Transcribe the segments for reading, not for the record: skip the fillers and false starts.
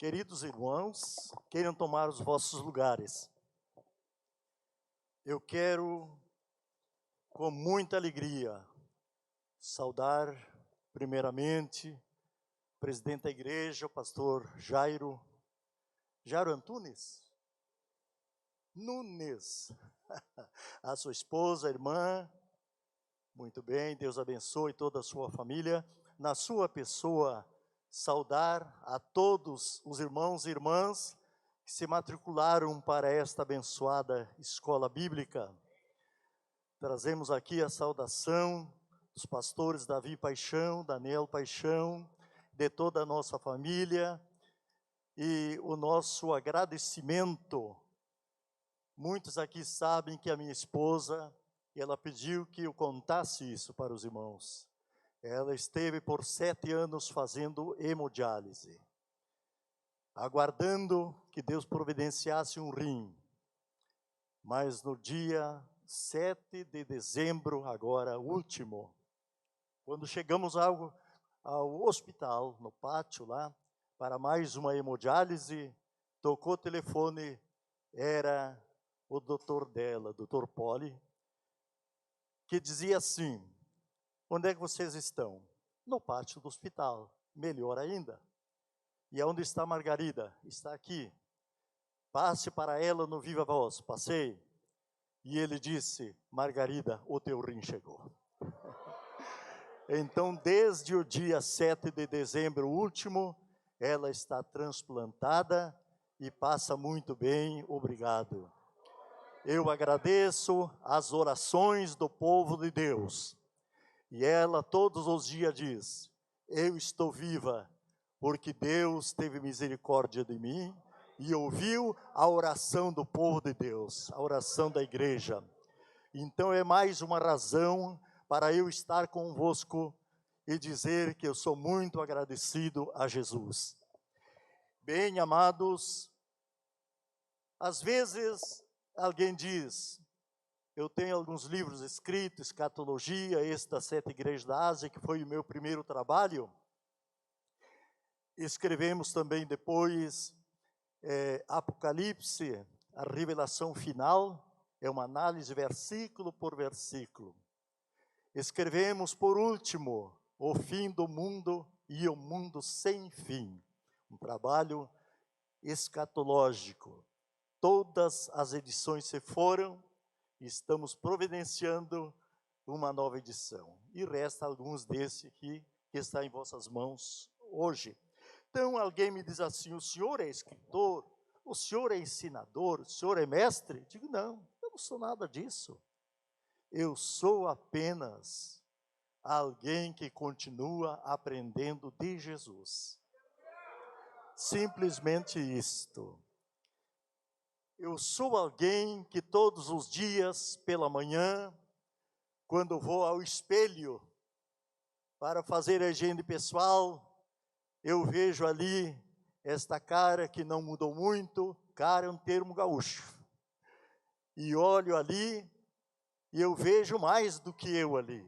Queridos irmãos, queiram tomar os vossos lugares. Eu quero, com muita alegria, saudar, primeiramente, o presidente da igreja, o pastor Jairo Antunes? Nunes, a sua esposa, a irmã, muito bem, Deus abençoe toda a sua família. Na sua pessoa, saudar a todos os irmãos e irmãs que se matricularam para esta abençoada escola bíblica. Trazemos aqui a saudação dos pastores Davi Paixão, Daniel Paixão, de toda a nossa família, e o nosso agradecimento. Muitos aqui sabem que a minha esposa, ela pediu que eu contasse isso para os irmãos. Ela esteve por 7 anos fazendo hemodiálise, aguardando que Deus providenciasse um rim. Mas no dia 7 de dezembro, agora último, quando chegamos ao hospital, no pátio lá, para mais uma hemodiálise, tocou o telefone, era o doutor dela, doutor Poli, que dizia assim: onde é que vocês estão? No pátio do hospital, melhor ainda. E onde está Margarida? Está aqui. Passe para ela no Viva Voz. Passei. E ele disse: Margarida, o teu rim chegou. Então, desde o dia 7 de dezembro último, ela está transplantada e passa muito bem, obrigado. Eu agradeço as orações do povo de Deus. E ela todos os dias diz: eu estou viva, porque Deus teve misericórdia de mim e ouviu a oração do povo de Deus, a oração da igreja. Então é mais uma razão para eu estar convosco e dizer que eu sou muito agradecido a Jesus. Bem, amados, às vezes alguém diz: eu tenho alguns livros escritos, escatologia, esse das 7 igrejas da Ásia, que foi o meu primeiro trabalho. Escrevemos também depois Apocalipse, a revelação final, é uma análise versículo por versículo. Escrevemos, por último, o fim do mundo e o mundo sem fim, um trabalho escatológico. Todas as edições se foram, estamos providenciando uma nova edição. E resta alguns desses aqui que está em vossas mãos hoje. Então alguém me diz assim: o senhor é escritor, o senhor é ensinador, o senhor é mestre? Eu digo: não, eu não sou nada disso. Eu sou apenas alguém que continua aprendendo de Jesus. Simplesmente isto. Eu sou alguém que todos os dias, pela manhã, quando vou ao espelho para fazer a higiene pessoal, eu vejo ali esta cara que não mudou muito. Cara é um termo gaúcho. E olho ali e eu vejo mais do que eu ali.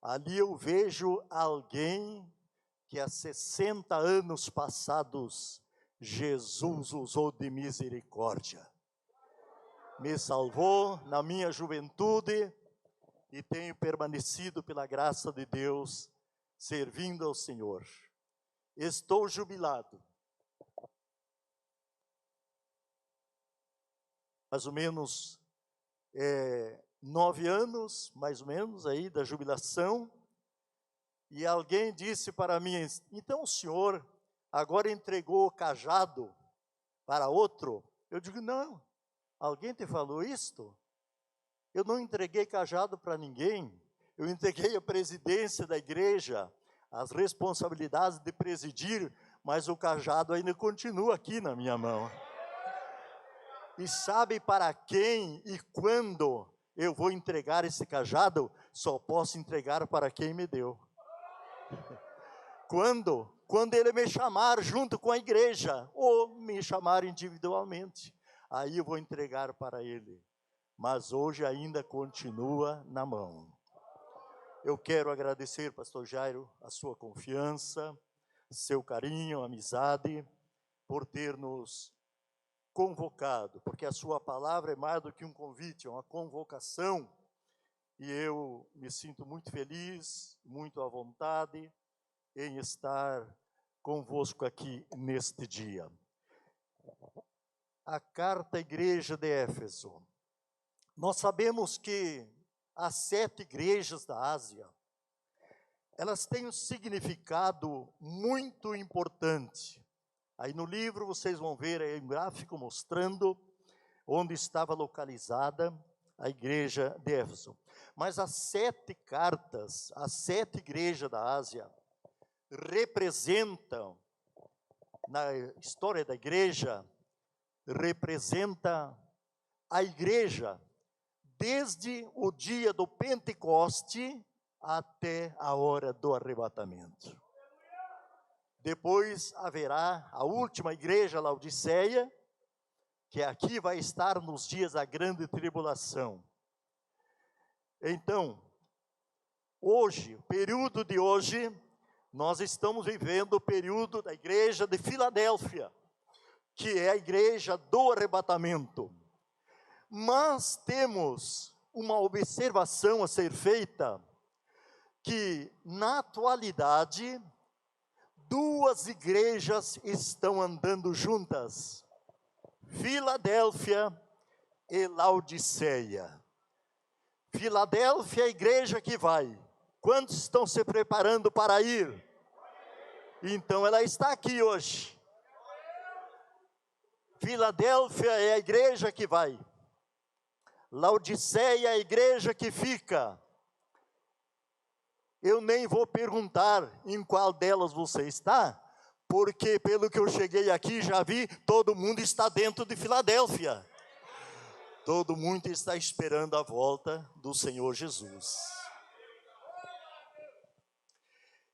Ali eu vejo alguém que há 60 anos passados Jesus usou de misericórdia. Me salvou na minha juventude e tenho permanecido pela graça de Deus, servindo ao Senhor. Estou jubilado. Mais ou menos 9 anos, mais ou menos, aí da jubilação. E alguém disse para mim: então o senhor agora entregou o cajado para outro? Eu digo: não. Alguém te falou isto? Eu não entreguei cajado para ninguém. Eu entreguei a presidência da igreja, as responsabilidades de presidir, mas o cajado ainda continua aqui na minha mão. E sabe para quem e quando eu vou entregar esse cajado? Só posso entregar para quem me deu. Quando? Quando ele me chamar junto com a igreja, ou me chamar individualmente, aí eu vou entregar para ele. Mas hoje ainda continua na mão. Eu quero agradecer, pastor Jairo, a sua confiança, seu carinho, amizade, por ter nos convocado, porque a sua palavra é mais do que um convite, é uma convocação, e eu me sinto muito feliz, muito à vontade em estar convosco aqui neste dia. A carta à igreja de Éfeso. Nós sabemos que as 7 igrejas da Ásia, elas têm um significado muito importante. Aí no livro vocês vão ver aí um gráfico mostrando onde estava localizada a igreja de Éfeso. Mas as 7 cartas, as 7 igrejas da Ásia, representam, na história da igreja, representa a igreja desde o dia do Pentecoste até a hora do arrebatamento. Depois haverá a última igreja, Laodiceia, que aqui vai estar nos dias da grande tribulação. Então, hoje, o período de hoje, nós estamos vivendo o período da igreja de Filadélfia, que é a igreja do arrebatamento. Mas temos uma observação a ser feita, que na atualidade, 2 igrejas estão andando juntas, Filadélfia e Laodiceia. Filadélfia é a igreja que vai. Quantos estão se preparando para ir? Então ela está aqui hoje. Filadélfia é a igreja que vai. Laodiceia é a igreja que fica. Eu nem vou perguntar em qual delas você está, porque pelo que eu cheguei aqui, já vi, todo mundo está dentro de Filadélfia. Todo mundo está esperando a volta do Senhor Jesus.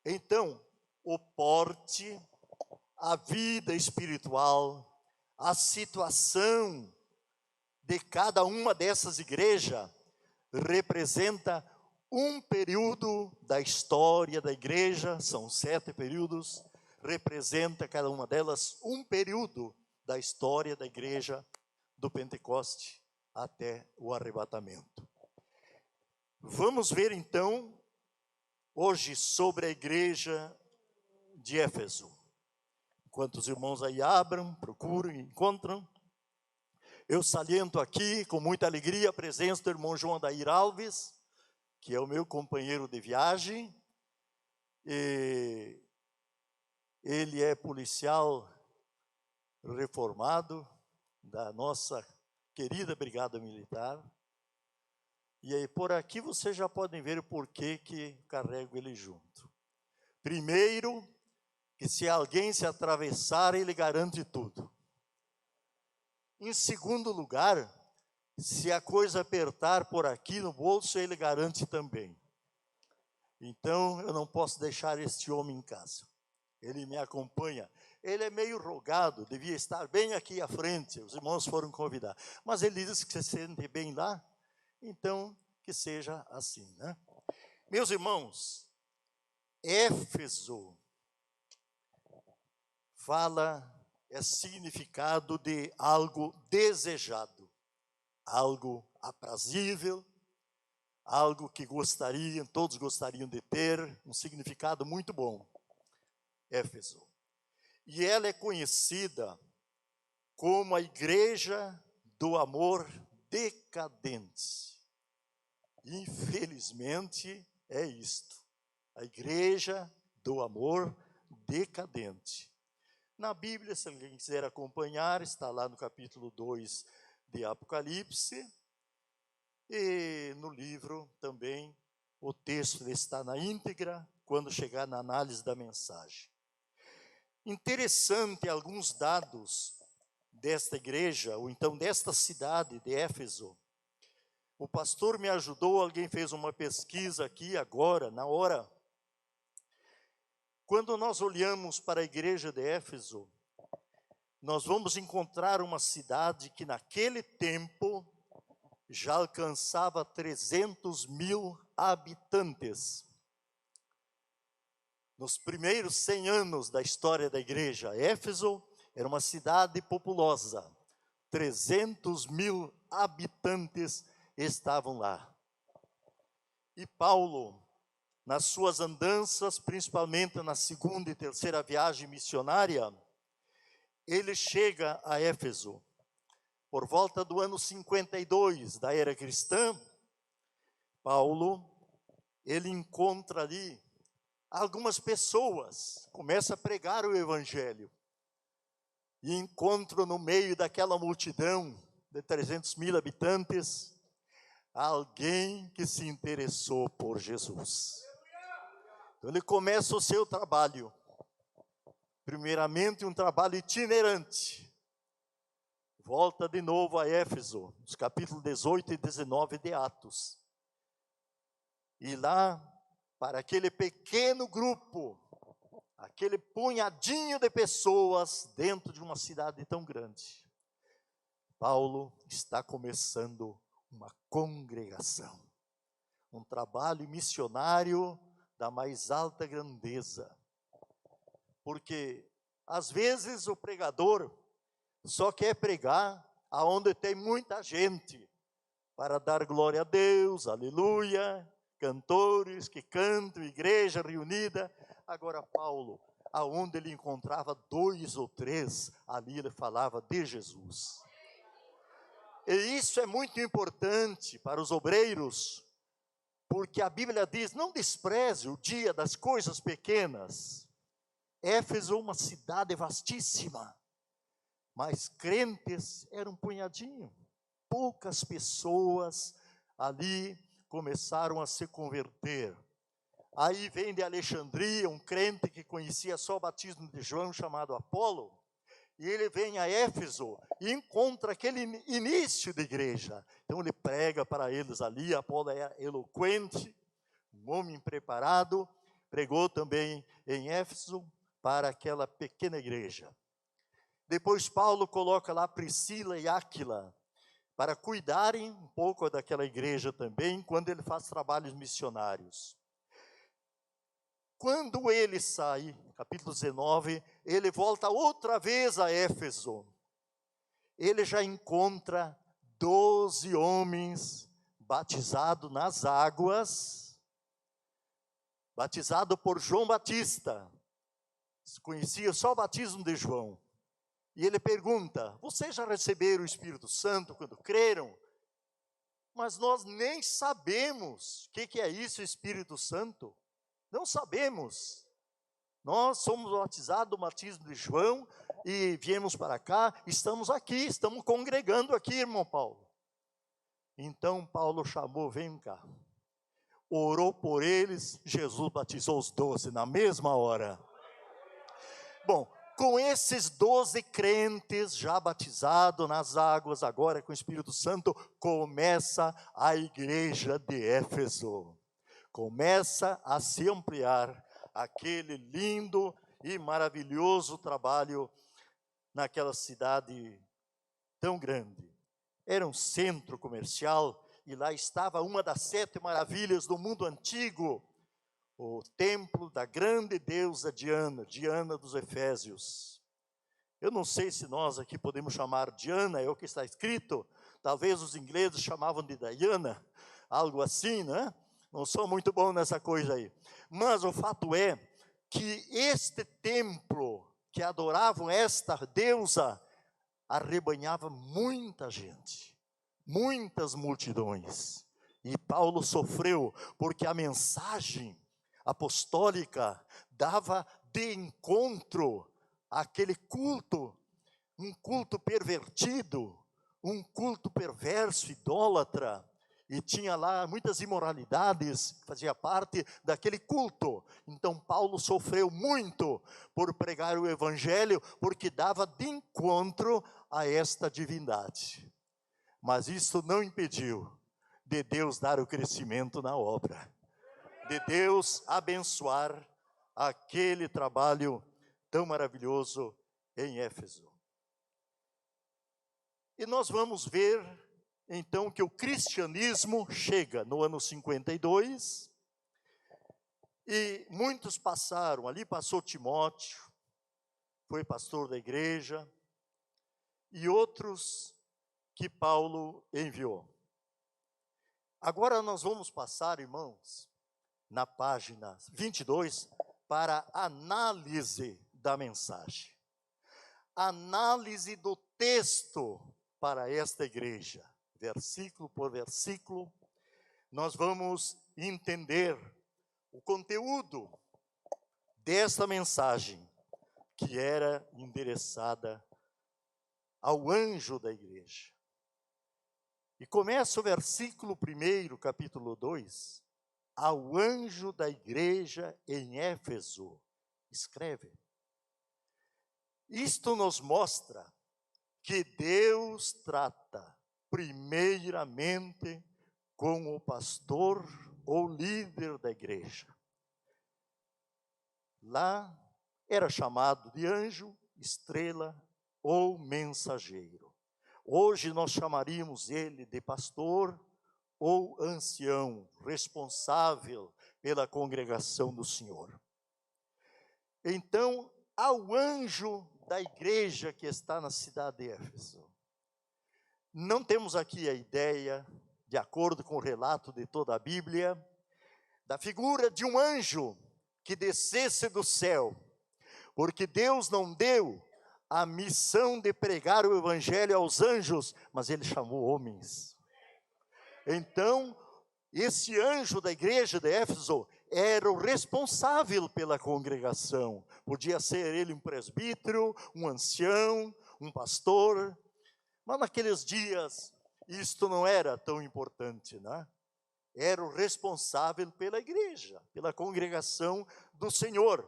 Então, o porte, a vida espiritual, a situação de cada uma dessas igrejas representa um período da história da igreja, são 7 períodos, representa cada uma delas um período da história da igreja do Pentecoste até o arrebatamento. Vamos ver então, hoje, sobre a igreja de Éfeso. Enquanto os irmãos aí abram, procuram e encontram, eu saliento aqui com muita alegria a presença do irmão João Adair Alves, que é o meu companheiro de viagem, e ele é policial reformado da nossa querida Brigada Militar, e aí por aqui vocês já podem ver o porquê que carrego ele junto. Primeiro, que se alguém se atravessar, ele garante tudo. Em segundo lugar, se a coisa apertar por aqui no bolso, ele garante também. Então, eu não posso deixar este homem em casa. Ele me acompanha. Ele é meio rogado, devia estar bem aqui à frente. Os irmãos foram convidar. Mas ele diz que se sente bem lá, então que seja assim, né? Meus irmãos, Éfeso é significado de algo desejado, algo aprazível, algo que todos gostariam de ter, um significado muito bom, Éfeso. E ela é conhecida como a igreja do amor decadente. Infelizmente, é isto, a igreja do amor decadente. Na Bíblia, se alguém quiser acompanhar, está lá no capítulo 2 de Apocalipse, e no livro também, o texto está na íntegra, quando chegar na análise da mensagem. Interessante alguns dados desta igreja, ou então desta cidade de Éfeso. O pastor me ajudou, alguém fez uma pesquisa aqui agora, na hora. Quando nós olhamos para a igreja de Éfeso, nós vamos encontrar uma cidade que naquele tempo já alcançava 300.000 habitantes. Nos primeiros 100 anos da história da igreja, Éfeso era uma cidade populosa. 300 mil habitantes estavam lá. E Paulo, nas suas andanças, principalmente na segunda e terceira viagem missionária, ele chega a Éfeso. Por volta do ano 52 da era cristã, Paulo, ele encontra ali algumas pessoas, começa a pregar o evangelho, e encontra no meio daquela multidão de 300 mil habitantes, alguém que se interessou por Jesus. Então ele começa o seu trabalho, primeiramente um trabalho itinerante, volta de novo a Éfeso, nos capítulos 18 e 19 de Atos, e lá, para aquele pequeno grupo, aquele punhadinho de pessoas dentro de uma cidade tão grande, Paulo está começando uma congregação, um trabalho missionário da mais alta grandeza, porque às vezes o pregador só quer pregar aonde tem muita gente, para dar glória a Deus, aleluia, cantores que cantam, igreja reunida. Agora Paulo, aonde ele encontrava 2 ou 3, ali ele falava de Jesus. E isso é muito importante para os obreiros, porque a Bíblia diz, não despreze o dia das coisas pequenas. Éfeso é uma cidade vastíssima, mas crentes eram um punhadinho, poucas pessoas ali começaram a se converter. Aí vem de Alexandria um crente que conhecia só o batismo de João, chamado Apolo, e ele vem a Éfeso e encontra aquele início de igreja. Então ele prega para eles ali. Apolo é eloquente, um homem preparado, pregou também em Éfeso para aquela pequena igreja. Depois Paulo coloca lá Priscila e Áquila para cuidarem um pouco daquela igreja também, quando ele faz trabalhos missionários. Quando ele sai, capítulo 19, ele volta outra vez a Éfeso. Ele já encontra 12 homens batizados nas águas, batizado por João Batista. Se conhecia só o batismo de João. E ele pergunta, vocês já receberam o Espírito Santo quando creram? Mas nós nem sabemos o que é isso, Espírito Santo. Não sabemos. Nós somos batizados do batismo de João e viemos para cá, estamos aqui, estamos congregando aqui, irmão Paulo. Então Paulo chamou, vem cá. Orou por eles, Jesus batizou os 12 na mesma hora. Bom, com esses 12 crentes já batizados nas águas, agora com o Espírito Santo, começa a igreja de Éfeso. Começa a se ampliar aquele lindo e maravilhoso trabalho naquela cidade tão grande. Era um centro comercial e lá estava uma das 7 maravilhas do mundo antigo, o templo da grande deusa Diana, Diana dos Efésios. Eu não sei se nós aqui podemos chamar Diana, é o que está escrito, talvez os ingleses chamavam de Diana, algo assim, né? Não sou muito bom nessa coisa aí. Mas o fato é que este templo que adoravam esta deusa arrebanhava muita gente, muitas multidões. E Paulo sofreu porque a mensagem apostólica dava de encontro àquele culto, um culto pervertido, um culto perverso, idólatra. E tinha lá muitas imoralidades, que fazia parte daquele culto. Então Paulo sofreu muito por pregar o evangelho, porque dava de encontro a esta divindade. Mas isso não impediu de Deus dar o crescimento na obra, de Deus abençoar aquele trabalho tão maravilhoso em Éfeso. E nós vamos ver então que o cristianismo chega no ano 52, E muitos passaram, ali passou Timóteo, foi pastor da igreja, e outros que Paulo enviou. Agora nós vamos passar, irmãos, na página 22, para a análise da mensagem. Análise do texto para esta igreja, versículo por versículo, nós vamos entender o conteúdo desta mensagem, que era endereçada ao anjo da igreja. E começa o versículo 1, capítulo 2, ao anjo da igreja em Éfeso, escreve. Isto nos mostra que Deus trata primeiramente com o pastor ou líder da igreja. Lá era chamado de anjo, estrela ou mensageiro. Hoje nós chamaríamos ele de pastor ou ancião, responsável pela congregação do Senhor. Então, ao anjo da igreja que está na cidade de Éfeso, não temos aqui a ideia, de acordo com o relato de toda a Bíblia, da figura de um anjo que descesse do céu, porque Deus não deu a missão de pregar o evangelho aos anjos, mas ele chamou homens. Então, esse anjo da igreja de Éfeso era o responsável pela congregação. Podia ser ele um presbítero, um ancião, um pastor, mas naqueles dias isto não era tão importante, né? Era o responsável pela igreja, pela congregação do Senhor.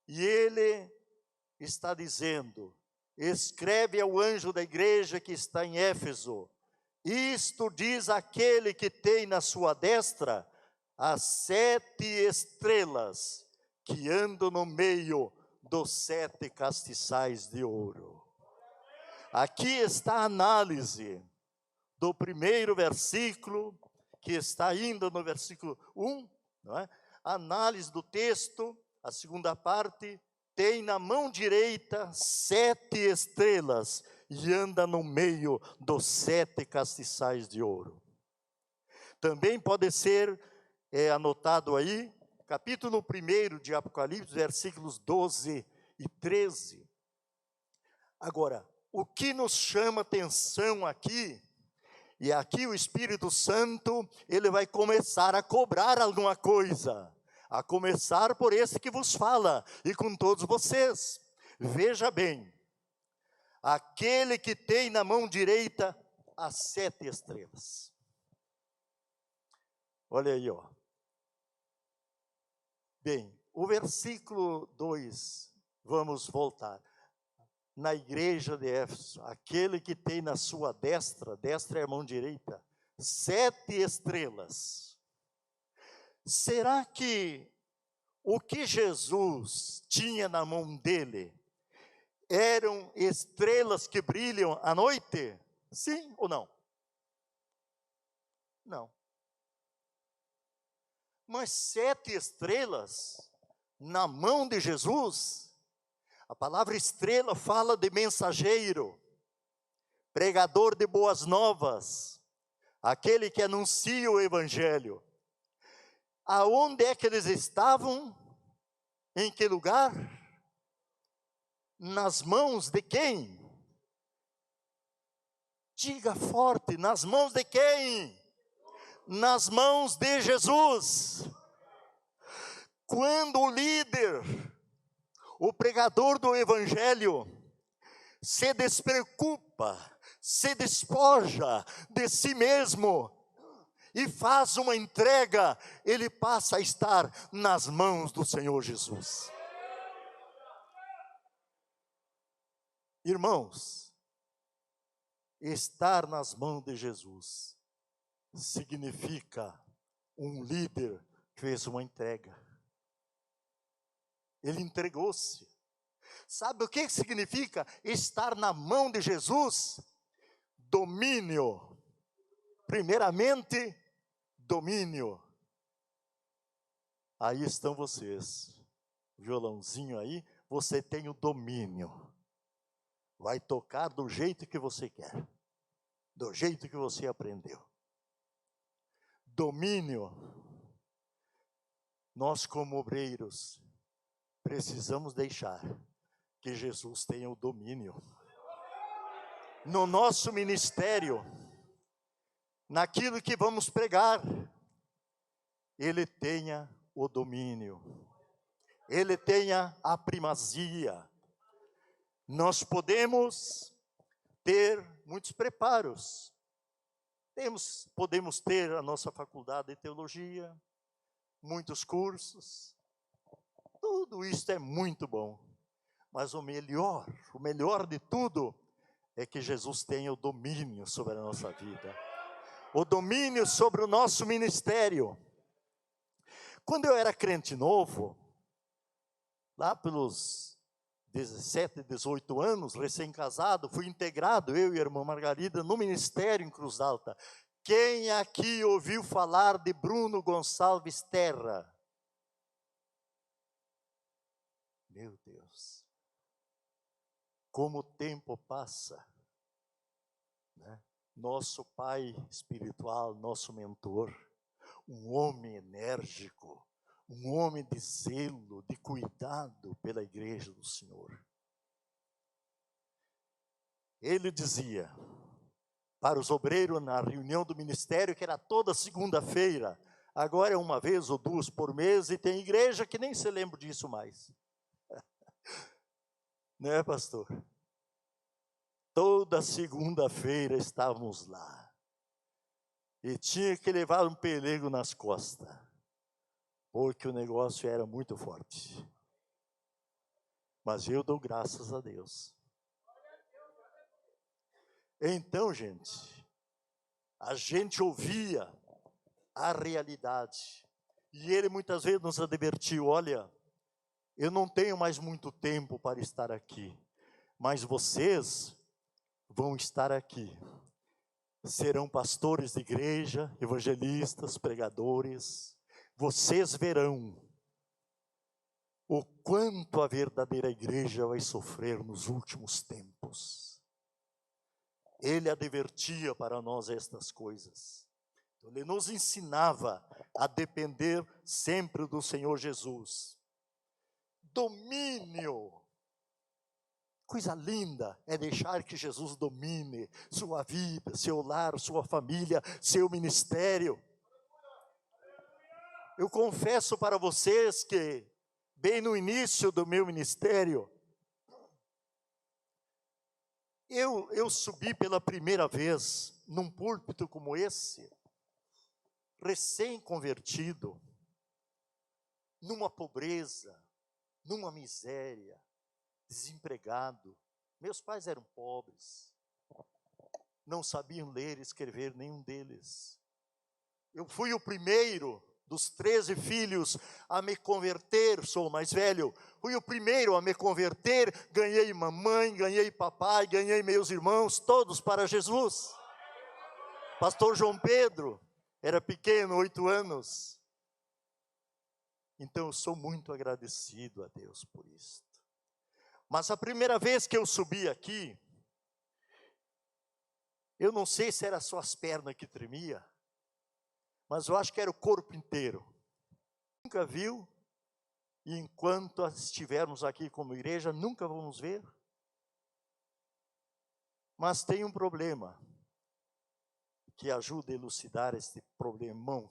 E ele está dizendo, escreve ao anjo da igreja que está em Éfeso, isto diz aquele que tem na sua destra as 7 estrelas que andam no meio dos 7 castiçais de ouro. Aqui está a análise do primeiro versículo, que está ainda no versículo 1, não é? A análise do texto, a segunda parte, tem na mão direita 7 estrelas e anda no meio dos 7 castiçais de ouro. Também pode ser anotado aí, capítulo 1 de Apocalipse, versículos 12 e 13. Agora, o que nos chama atenção aqui, e aqui o Espírito Santo, ele vai começar a cobrar alguma coisa, a começar por esse que vos fala, e com todos vocês. Veja bem, aquele que tem na mão direita as 7 estrelas. Olha aí, ó. Bem, o versículo 2, vamos voltar. Na igreja de Éfeso, aquele que tem na sua destra é a mão direita, 7 estrelas. Será que o que Jesus tinha na mão dele eram estrelas que brilham à noite? Sim ou não? Não. Mas 7 estrelas na mão de Jesus? A palavra estrela fala de mensageiro, pregador de boas novas, aquele que anuncia o evangelho. Aonde é que eles estavam? Em que lugar? Nas mãos de quem? Diga forte, nas mãos de quem? Nas mãos de Jesus. Quando o líder, o pregador do evangelho, se despreocupa, se despoja de si mesmo e faz uma entrega, ele passa a estar nas mãos do Senhor Jesus. Irmãos, estar nas mãos de Jesus significa um líder que fez uma entrega. Ele entregou-se. Sabe o que significa estar na mão de Jesus? Domínio. Primeiramente, domínio. Aí estão vocês, violãozinho aí, você tem o domínio. Vai tocar do jeito que você quer, do jeito que você aprendeu. Domínio. Nós como obreiros, precisamos deixar que Jesus tenha o domínio. No nosso ministério, naquilo que vamos pregar, Ele tenha o domínio. Ele tenha a primazia. Nós podemos ter muitos preparos. Podemos ter a nossa faculdade de teologia, muitos cursos. Tudo isso é muito bom. Mas o melhor de tudo, é que Jesus tenha o domínio sobre a nossa vida. O domínio sobre o nosso ministério. Quando eu era crente novo, lá pelos 17, 18 anos, recém-casado, fui integrado, eu e a irmã Margarida, no ministério em Cruz Alta. Quem aqui ouviu falar de Bruno Gonçalves Terra? Meu Deus, como o tempo passa, né? Nosso pai espiritual, nosso mentor, um homem enérgico, um homem de zelo, de cuidado pela igreja do Senhor. Ele dizia para os obreiros na reunião do ministério, que era toda segunda-feira, agora é uma vez ou duas por mês, e tem igreja que nem se lembra disso mais. Né, pastor? Toda segunda-feira estávamos lá. E tinha que levar um pelego nas costas, porque o negócio era muito forte. Mas eu dou graças a Deus. Então, gente, a gente ouvia a realidade. E ele muitas vezes nos advertiu, olha, eu não tenho mais muito tempo para estar aqui, mas vocês vão estar aqui. Serão pastores de igreja, evangelistas, pregadores. Vocês verão o quanto a verdadeira igreja vai sofrer nos últimos tempos. Ele advertia para nós estas coisas. Ele nos ensinava a depender sempre do Senhor Jesus. Domínio. Coisa linda é deixar que Jesus domine sua vida, seu lar, sua família, seu ministério. Eu confesso para vocês que, bem no início do meu ministério, eu subi pela primeira vez num púlpito como esse, recém-convertido, numa pobreza, numa miséria, desempregado. Meus pais eram pobres, não sabiam ler e escrever, nenhum deles. Eu fui o primeiro dos 13 filhos a me converter, sou o mais velho, fui o primeiro a me converter, ganhei mamãe, ganhei papai, ganhei meus irmãos, todos para Jesus. Pastor João Pedro, era pequeno, 8 anos. Então eu sou muito agradecido a Deus por isso. Mas a primeira vez que eu subi aqui, eu não sei se era só as pernas que tremia, mas eu acho que era o corpo inteiro. Nunca viu, e enquanto estivermos aqui como igreja, nunca vamos ver. Mas tem um problema, que ajuda a elucidar esse problemão,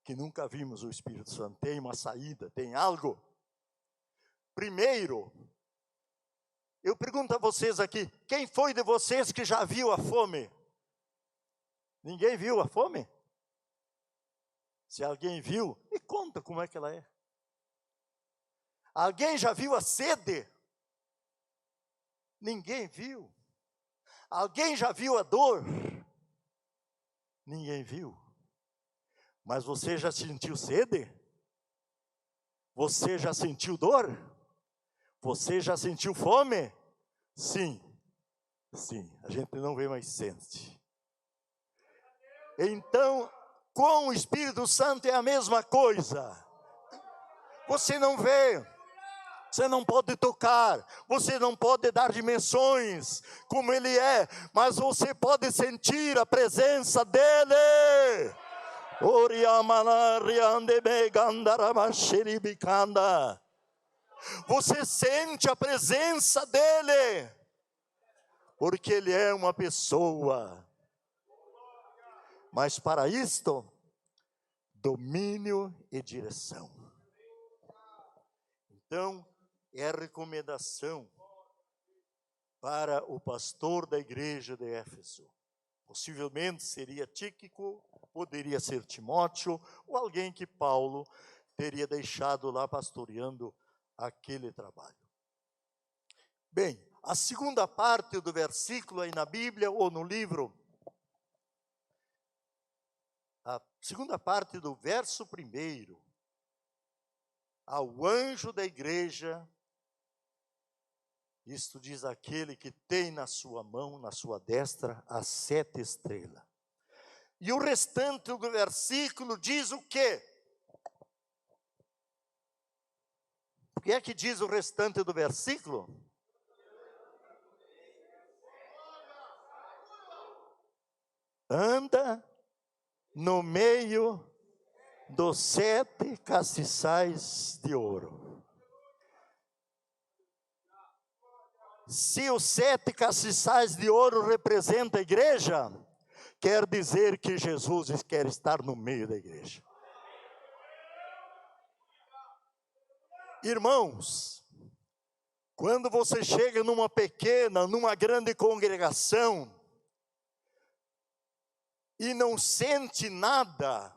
que nunca vimos o Espírito Santo. Tem uma saída, tem algo. Primeiro, eu pergunto a vocês aqui, quem foi de vocês que já viu a fome? Ninguém viu a fome? Se alguém viu, me conta como é que ela é. Alguém já viu a sede? Ninguém viu. Alguém já viu a dor? Ninguém viu. Mas você já sentiu sede? Você já sentiu dor? Você já sentiu fome? Sim, sim, a gente não vê, mas sente. Então, com o Espírito Santo é a mesma coisa. Você não vê, você não pode tocar, você não pode dar dimensões como Ele é, mas você pode sentir a presença dEle. Você sente a presença dEle, porque Ele é uma pessoa. Mas para isto, domínio e direção. Então, é a recomendação para o pastor da igreja de Éfeso. Possivelmente seria Tíquico, poderia ser Timóteo, ou alguém que Paulo teria deixado lá pastoreando aquele trabalho. Bem, a segunda parte do versículo aí na Bíblia, ou no livro, a segunda parte do verso 1, ao anjo da igreja, isto diz aquele que tem na sua mão, na sua destra, as 7 estrelas. E o restante do versículo diz o quê? O que é que diz o restante do versículo? Anda no meio dos 7 castiçais de ouro. Se os 7 castiçais de ouro representam a igreja, quer dizer que Jesus quer estar no meio da igreja. Irmãos, quando você chega numa pequena, numa grande congregação, e não sente nada,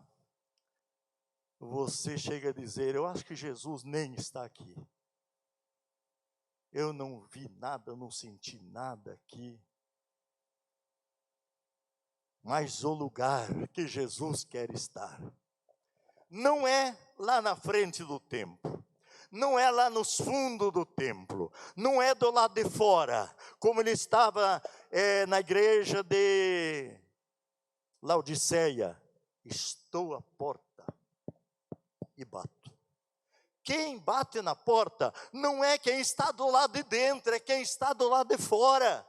você chega a dizer, eu acho que Jesus nem está aqui. Eu não vi nada, não senti nada aqui. Mas o lugar que Jesus quer estar, não é lá na frente do templo, não é lá nos fundos do templo, não é do lado de fora, como ele estava na igreja de Laodiceia. Estou à porta e bato. Quem bate na porta não é quem está do lado de dentro, é quem está do lado de fora.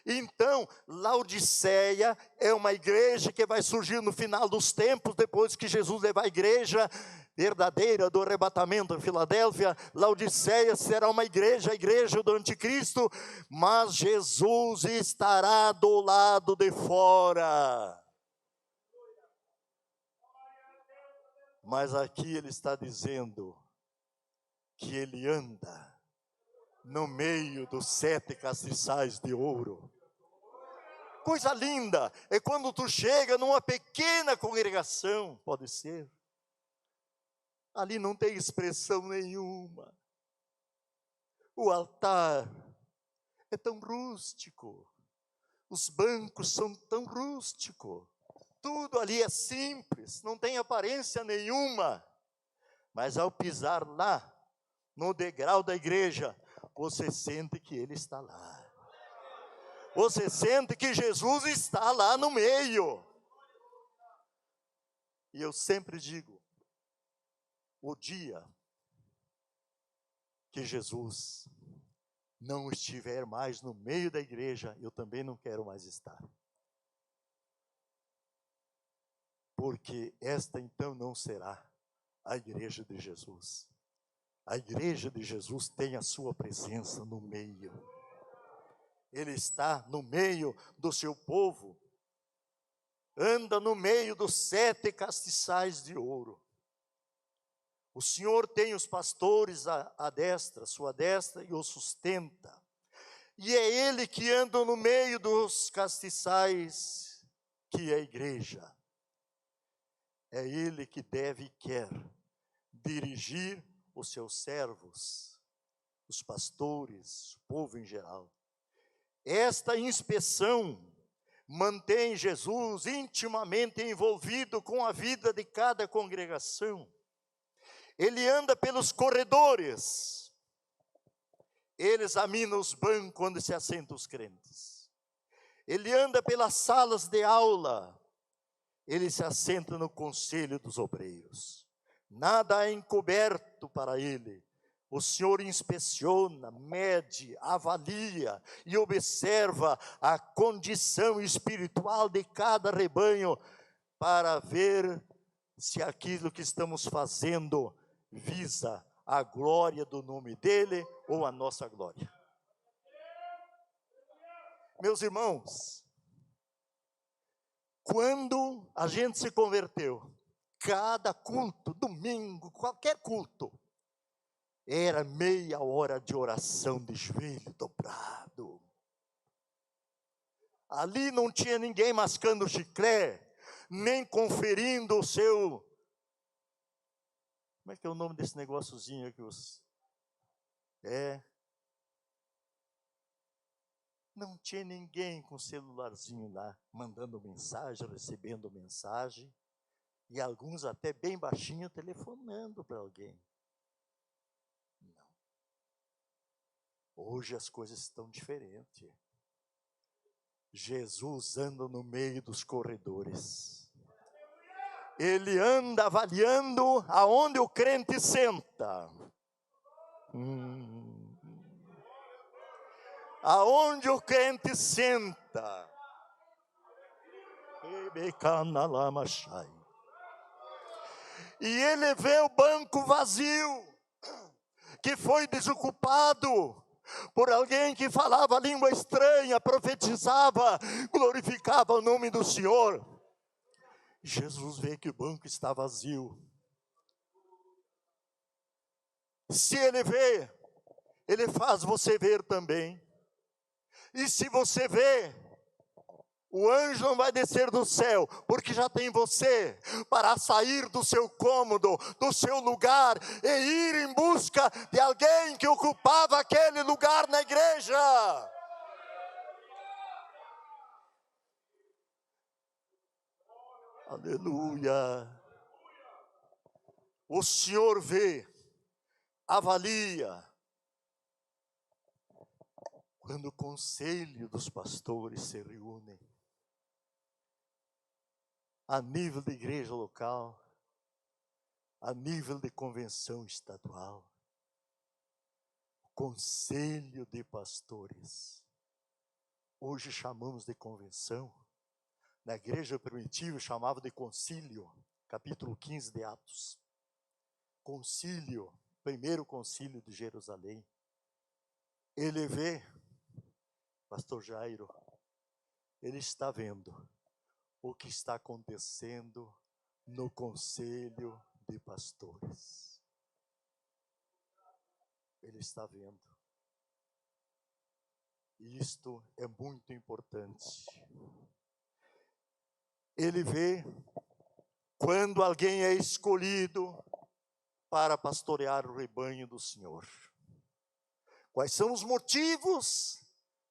Então, Laodiceia é uma igreja que vai surgir no final dos tempos, depois que Jesus levar a igreja verdadeira do arrebatamento em Filadélfia. Laodiceia será uma igreja, a igreja do anticristo, mas Jesus estará do lado de fora. Mas aqui ele está dizendo que ele anda no meio dos 7 castiçais de ouro. Coisa linda é quando tu chega numa pequena congregação, pode ser. Ali não tem expressão nenhuma. O altar é tão rústico. Os bancos são tão rústicos. Tudo ali é simples, não tem aparência nenhuma. Mas ao pisar lá, no degrau da igreja, você sente que Ele está lá. Você sente que Jesus está lá no meio. E eu sempre digo, o dia que Jesus não estiver mais no meio da igreja, eu também não quero mais estar. Porque esta então não será a igreja de Jesus. A igreja de Jesus tem a sua presença no meio. Ele está no meio do seu povo. Anda no meio dos 7 castiçais de ouro. O Senhor tem os pastores à destra, sua destra, e os sustenta. E é Ele que anda no meio dos castiçais, que é a igreja. É Ele que deve e quer dirigir os seus servos, os pastores, o povo em geral. Esta inspeção mantém Jesus intimamente envolvido com a vida de cada congregação. Ele anda pelos corredores, ele examina os bancos onde se assentam os crentes. Ele anda pelas salas de aula, ele se assenta no conselho dos obreiros. Nada é encoberto para ele. O Senhor inspeciona, mede, avalia e observa a condição espiritual de cada rebanho para ver se aquilo que estamos fazendo visa a glória do nome dele ou a nossa glória. Meus irmãos, quando a gente se converteu, cada culto, domingo, qualquer culto, era meia hora de oração de joelho dobrado. Ali não tinha ninguém mascando chiclete, nem conferindo o seu... Como é que é o nome desse negóciozinho que os... Não tinha ninguém com celularzinho lá, mandando mensagem, recebendo mensagem. E alguns até bem baixinho, telefonando para alguém. Não. Hoje as coisas estão diferentes. Jesus anda no meio dos corredores. Ele anda avaliando aonde o crente senta. Aonde o crente senta. E ele vê o banco vazio, que foi desocupado por alguém que falava língua estranha, profetizava, glorificava o nome do Senhor. Jesus vê que o banco está vazio. Se ele vê, ele faz você ver também. E se você vê, o anjo não vai descer do céu, porque já tem você para sair do seu cômodo, do seu lugar, e ir em busca de alguém que ocupava aquele lugar na igreja. Aleluia. O Senhor vê, avalia. Quando o conselho dos pastores se reúne, a nível de igreja local, a nível de convenção estadual, conselho de pastores, hoje chamamos de convenção, na igreja primitiva chamava de concílio, capítulo 15 de Atos, concílio, primeiro concílio de Jerusalém. Ele vê, pastor Jairo, ele está vendo o que está acontecendo no conselho de pastores. Ele está vendo. E isto é muito importante. Ele vê quando alguém é escolhido para pastorear o rebanho do Senhor. Quais são os motivos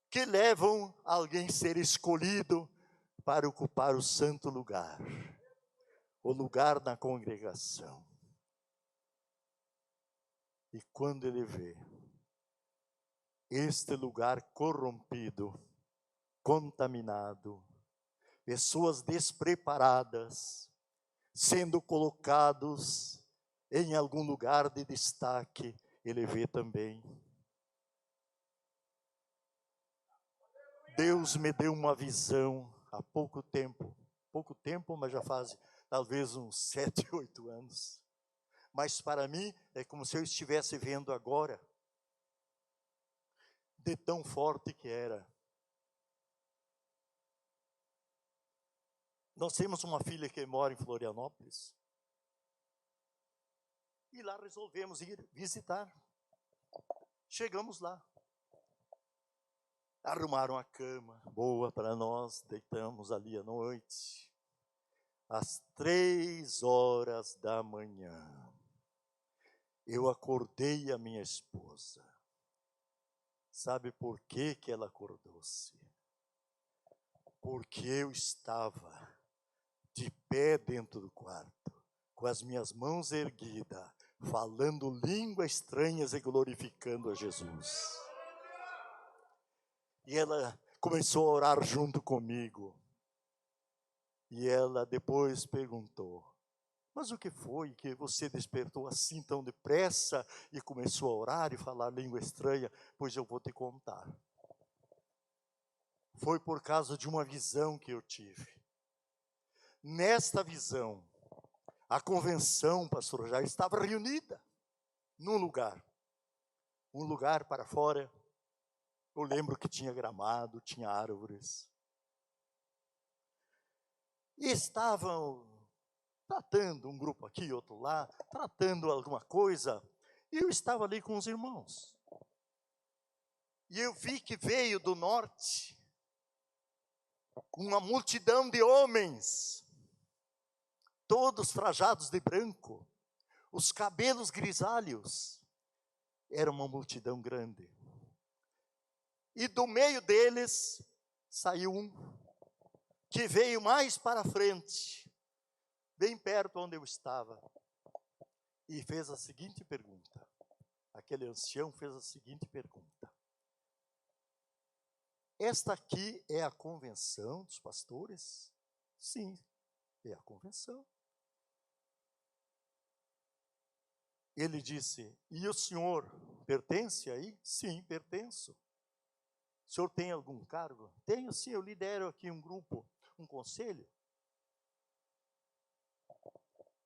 que levam alguém a ser escolhido para ocupar o santo lugar, o lugar na congregação? E quando ele vê este lugar corrompido, contaminado, pessoas despreparadas, sendo colocados em algum lugar de destaque, ele vê também. Deus me deu uma visão há pouco tempo, mas já faz talvez uns 7, 8 anos. Mas para mim é como se eu estivesse vendo agora, de tão forte que era. Nós temos uma filha que mora em Florianópolis. E lá resolvemos ir visitar. Chegamos lá. Arrumaram a cama boa para nós, deitamos ali à noite. Às 3h da manhã, eu acordei a minha esposa. Sabe por que que ela acordou-se? Porque eu estava de pé dentro do quarto, com as minhas mãos erguidas, falando línguas estranhas e glorificando a Jesus. E ela começou a orar junto comigo. E ela depois perguntou: Mas o que foi que você despertou assim tão depressa e começou a orar e falar língua estranha? Pois eu vou te contar. Foi por causa de uma visão que eu tive. Nesta visão, a convenção, pastor, já estava reunida num lugar. Um lugar para fora. Eu lembro que tinha gramado, tinha árvores. E estavam tratando, um grupo aqui, outro lá, tratando alguma coisa, e eu estava ali com os irmãos. E eu vi que veio do norte uma multidão de homens, todos trajados de branco, os cabelos grisalhos. Era uma multidão grande. E do meio deles saiu um que veio mais para frente, bem perto onde eu estava, e fez a seguinte pergunta. Aquele ancião fez a seguinte pergunta: esta aqui é a convenção dos pastores? Sim, é a convenção. Ele disse: e o senhor pertence aí? Sim, pertenço. O senhor tem algum cargo? Tenho sim, eu lidero aqui um grupo, um conselho.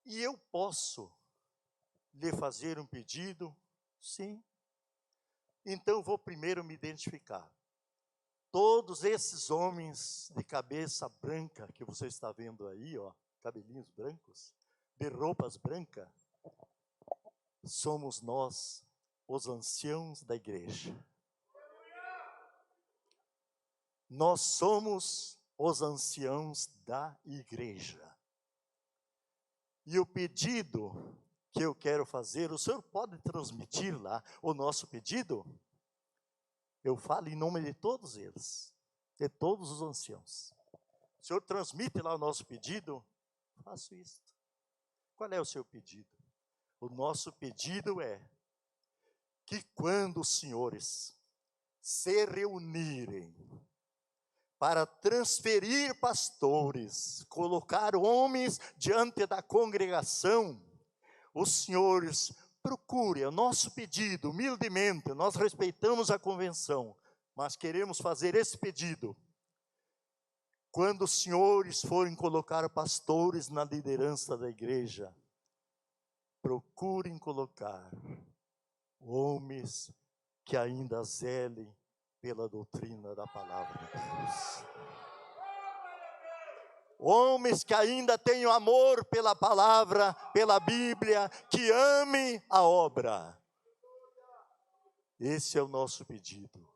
E eu posso lhe fazer um pedido? Sim. Então eu vou primeiro me identificar. Todos esses homens de cabeça branca que você está vendo aí, ó, cabelinhos brancos, de roupas brancas, somos nós, os anciãos da igreja. Nós somos os anciãos da igreja. E o pedido que eu quero fazer, o senhor pode transmitir lá o nosso pedido? Eu falo em nome de todos eles, de todos os anciãos. O senhor transmite lá o nosso pedido? Faço isso. Qual é o seu pedido? O nosso pedido é que quando os senhores se reunirem para transferir pastores, colocar homens diante da congregação, os senhores procurem, é o nosso pedido, humildemente, nós respeitamos a convenção, mas queremos fazer esse pedido. Quando os senhores forem colocar pastores na liderança da igreja, procurem colocar homens que ainda zelem pela doutrina da palavra de Deus. Homens que ainda tenham amor pela palavra, pela Bíblia, que amem a obra. Esse é o nosso pedido.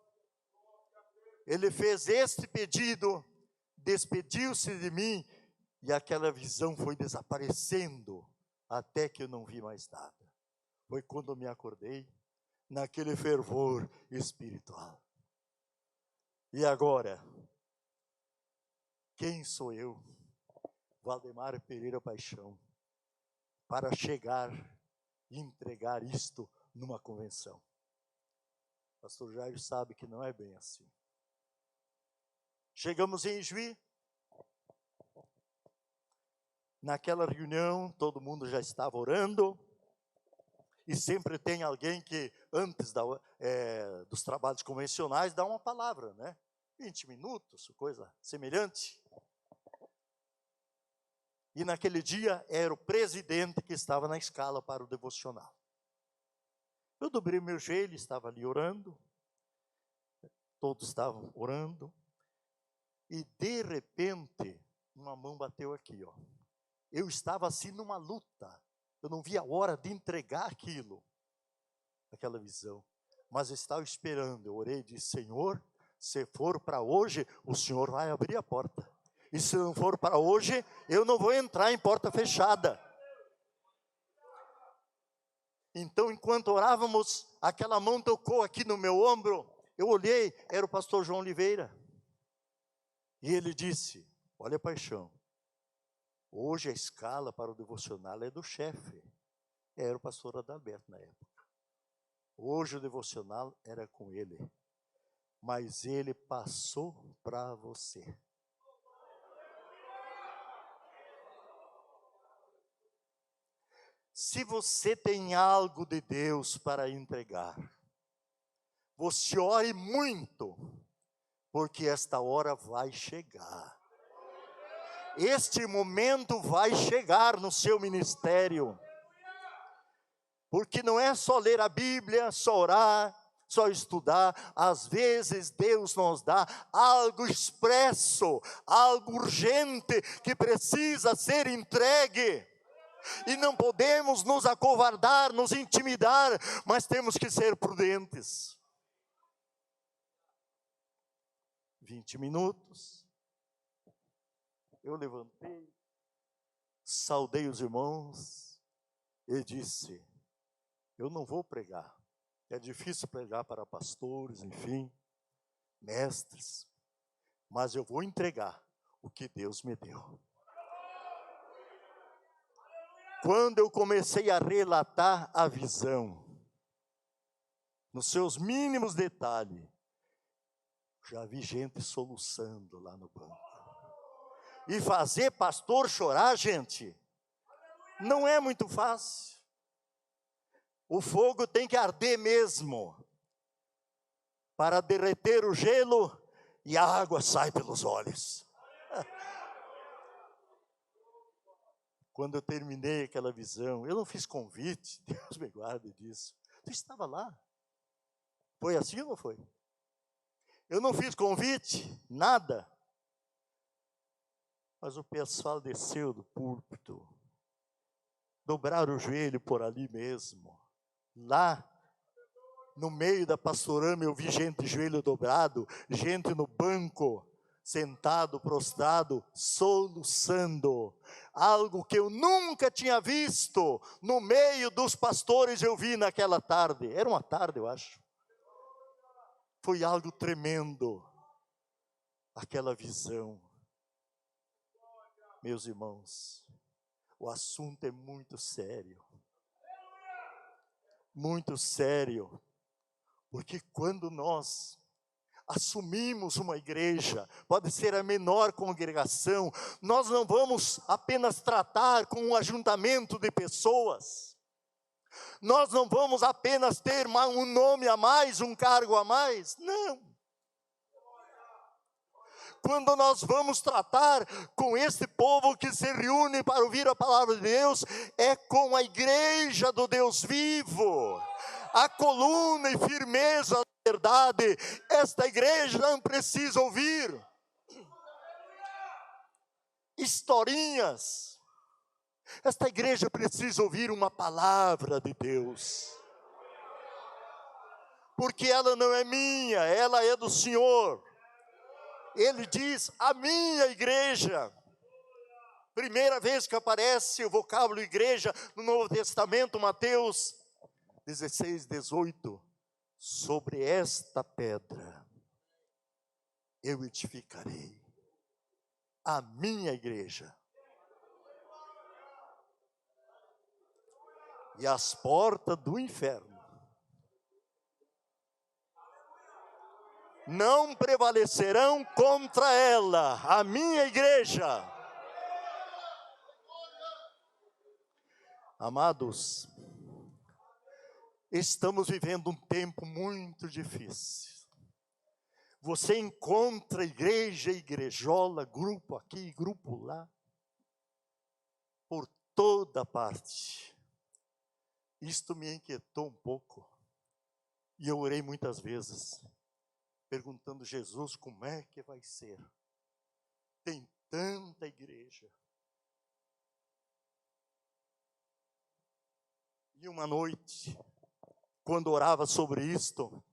Ele fez este pedido, despediu-se de mim, e aquela visão foi desaparecendo, até que eu não vi mais nada. Foi quando eu me acordei, naquele fervor espiritual. E agora, quem sou eu, Valdemar Pereira Paixão, para chegar e entregar isto numa convenção? Pastor Jair sabe que não é bem assim. Chegamos em Juí. Naquela reunião, todo mundo já estava orando. E sempre tem alguém que, antes dos trabalhos convencionais, dá uma palavra, né? 20 minutos, coisa semelhante. E naquele dia, era o presidente que estava na escala para o devocional. Eu dobrei meu joelho, estava ali orando. Todos estavam orando. E, de repente, uma mão bateu aqui, ó. Eu estava assim numa luta. Eu não via a hora de entregar aquilo, aquela visão. Mas eu estava esperando. Eu orei e disse: Senhor, se for para hoje, o Senhor vai abrir a porta. E se não for para hoje, eu não vou entrar em porta fechada. Então, enquanto orávamos, aquela mão tocou aqui no meu ombro. Eu olhei, era o pastor João Oliveira. E ele disse: olha, Paixão, hoje a escala para o devocional é do chefe. Era o pastor Adalberto na época. Hoje o devocional era com ele. Mas ele passou para você. Se você tem algo de Deus para entregar, você ore muito, porque esta hora vai chegar. Este momento vai chegar no seu ministério. Porque não é só ler a Bíblia, só orar, só estudar. Às vezes Deus nos dá algo expresso, algo urgente que precisa ser entregue. E não podemos nos acovardar, nos intimidar, mas temos que ser prudentes. 20 minutos. Eu levantei, saudei os irmãos e disse: eu não vou pregar. É difícil pregar para pastores, enfim, mestres. Mas eu vou entregar o que Deus me deu. Quando eu comecei a relatar a visão, nos seus mínimos detalhes, já vi gente soluçando lá no banco. E fazer pastor chorar, gente, não é muito fácil. O fogo tem que arder mesmo, para derreter o gelo e a água sai pelos olhos. Quando eu terminei aquela visão, eu não fiz convite, Deus me guarde disso. Tu estava lá. Foi assim ou não foi? Eu não fiz convite, nada. Mas o pessoal desceu do púlpito, dobraram o joelho por ali mesmo. Lá, no meio da pastorama, eu vi gente de joelho dobrado, gente no banco, sentado, prostrado, soluçando. Algo que eu nunca tinha visto no meio dos pastores, eu vi naquela tarde. Era uma tarde, eu acho. Foi algo tremendo, aquela visão. Meus irmãos, o assunto é muito sério. Muito sério. Porque quando nós assumimos uma igreja, pode ser a menor congregação, nós não vamos apenas tratar com um ajuntamento de pessoas. Nós não vamos apenas ter um nome a mais, um cargo a mais. Não. Quando nós vamos tratar com esse povo que se reúne para ouvir a palavra de Deus, é com a igreja do Deus vivo, a coluna e firmeza da verdade. Esta igreja não precisa ouvir historinhas. Esta igreja precisa ouvir uma palavra de Deus. Porque ela não é minha, ela é do Senhor. Ele diz, a minha igreja. Primeira vez que aparece o vocábulo igreja no Novo Testamento, Mateus 16, 18. Sobre esta pedra eu edificarei a minha igreja. E as portas do inferno não prevalecerão contra ela, a minha igreja. Amados, estamos vivendo um tempo muito difícil. Você encontra igreja, igrejola, grupo aqui, grupo lá, por toda parte. Isto me inquietou um pouco. E eu orei muitas vezes, perguntando, Jesus, como é que vai ser? Tem tanta igreja. E uma noite, quando orava sobre isto,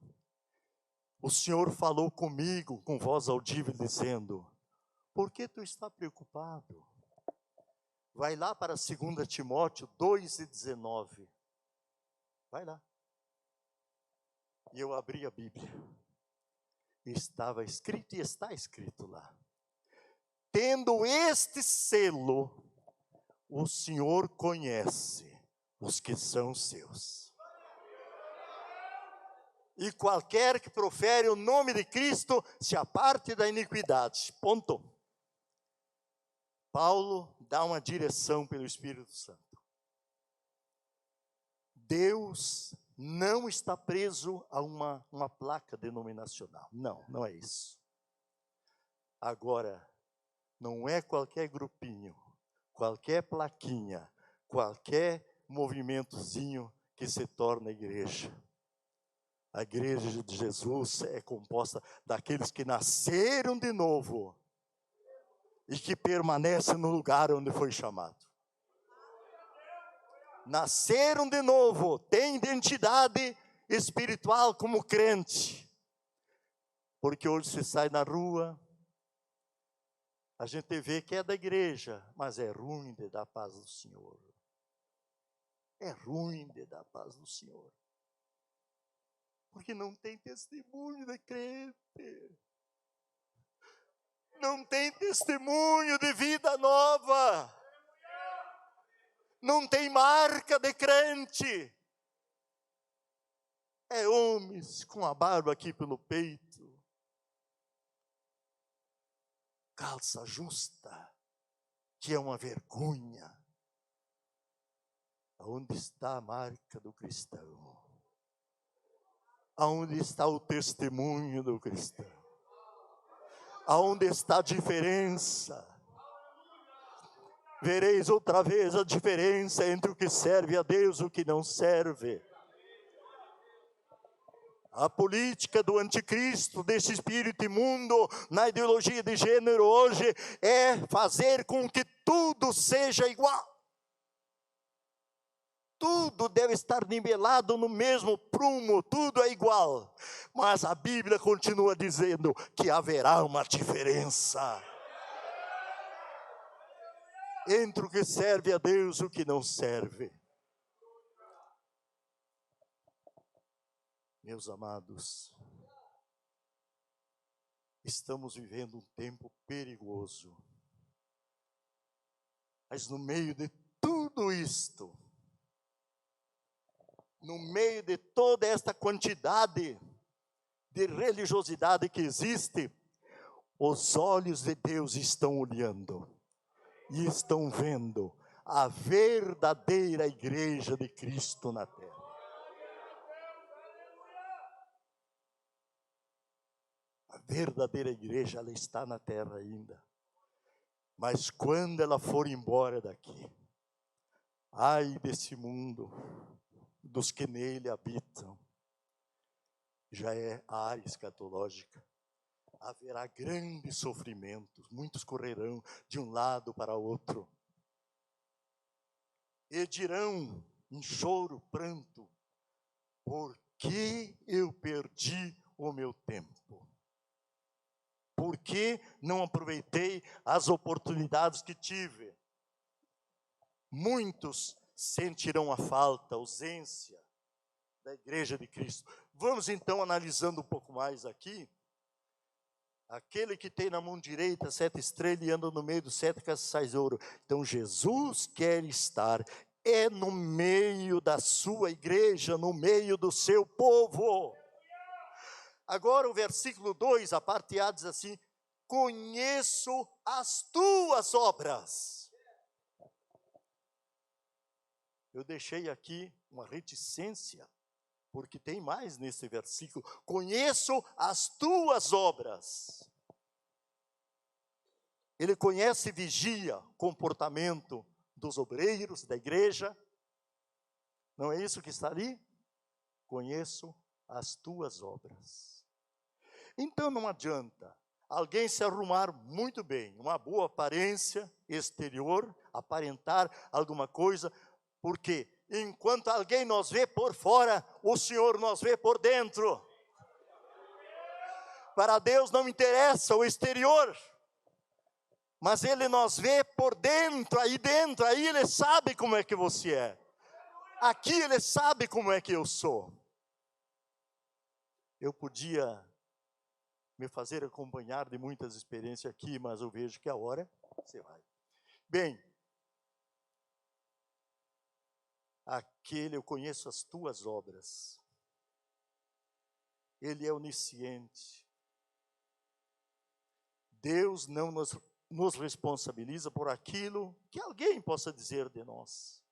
o Senhor falou comigo com voz audível, dizendo, por que tu está preocupado? Vai lá para 2 Timóteo 2:19. Vai lá. E eu abri a Bíblia. Estava escrito e está escrito lá. Tendo este selo, o Senhor conhece os que são seus. E qualquer que profere o nome de Cristo se aparte da iniquidade. Ponto. Paulo dá uma direção pelo Espírito Santo. Deus não está preso a uma placa denominacional. Não, não é isso. Agora, não é qualquer grupinho, qualquer plaquinha, qualquer movimentozinho que se torna igreja. A igreja de Jesus é composta daqueles que nasceram de novo e que permanecem no lugar onde foi chamado. Nasceram de novo, têm identidade espiritual como crente. Porque hoje você sai na rua, a gente vê que é da igreja, mas é ruim de dar paz do Senhor. É ruim de dar paz do Senhor. Porque não tem testemunho de crente. Não tem testemunho de vida nova. Não tem marca de crente. É homens com a barba aqui pelo peito. Calça justa, que é uma vergonha. Onde está a marca do cristão? Aonde está o testemunho do cristão? Aonde está a diferença? Vereis outra vez a diferença entre o que serve a Deus e o que não serve. A política do anticristo, desse espírito imundo, na ideologia de gênero hoje, é fazer com que tudo seja igual. Tudo deve estar nivelado no mesmo prumo, tudo é igual. Mas a Bíblia continua dizendo que haverá uma diferença entre o que serve a Deus e o que não serve. Meus amados, estamos vivendo um tempo perigoso. Mas no meio de tudo isto, no meio de toda esta quantidade de religiosidade que existe, os olhos de Deus estão olhando e estão vendo a verdadeira igreja de Cristo na terra. A verdadeira igreja, ela está na terra ainda. Mas quando ela for embora daqui, ai desse mundo, dos que nele habitam, já é a área escatológica. Haverá grandes sofrimentos, muitos correrão de um lado para outro. E dirão em choro, pranto, por que eu perdi o meu tempo? Por que não aproveitei as oportunidades que tive? Muitos sentirão a falta, a ausência da igreja de Cristo. Vamos então analisando um pouco mais aqui. Aquele que tem na mão direita 7 estrelas e anda no meio dos 7 castiçais de ouro. Então Jesus quer estar no meio da sua igreja, no meio do seu povo. Agora o versículo 2, a parte A diz assim: conheço as tuas obras. Eu deixei aqui uma reticência, porque tem mais nesse versículo. Conheço as tuas obras. Ele conhece e vigia o comportamento dos obreiros da igreja. Não é isso que está ali? Conheço as tuas obras. Então não adianta alguém se arrumar muito bem, uma boa aparência exterior, aparentar alguma coisa, porque enquanto alguém nos vê por fora, o Senhor nos vê por dentro. Para Deus não interessa o exterior, mas Ele nos vê por dentro, aí Ele sabe como é que você é. Aqui Ele sabe como é que eu sou. Eu podia me fazer acompanhar de muitas experiências aqui, mas eu vejo que a hora você vai. Bem, eu conheço as tuas obras. Ele é onisciente. Deus não nos responsabiliza por aquilo que alguém possa dizer de nós.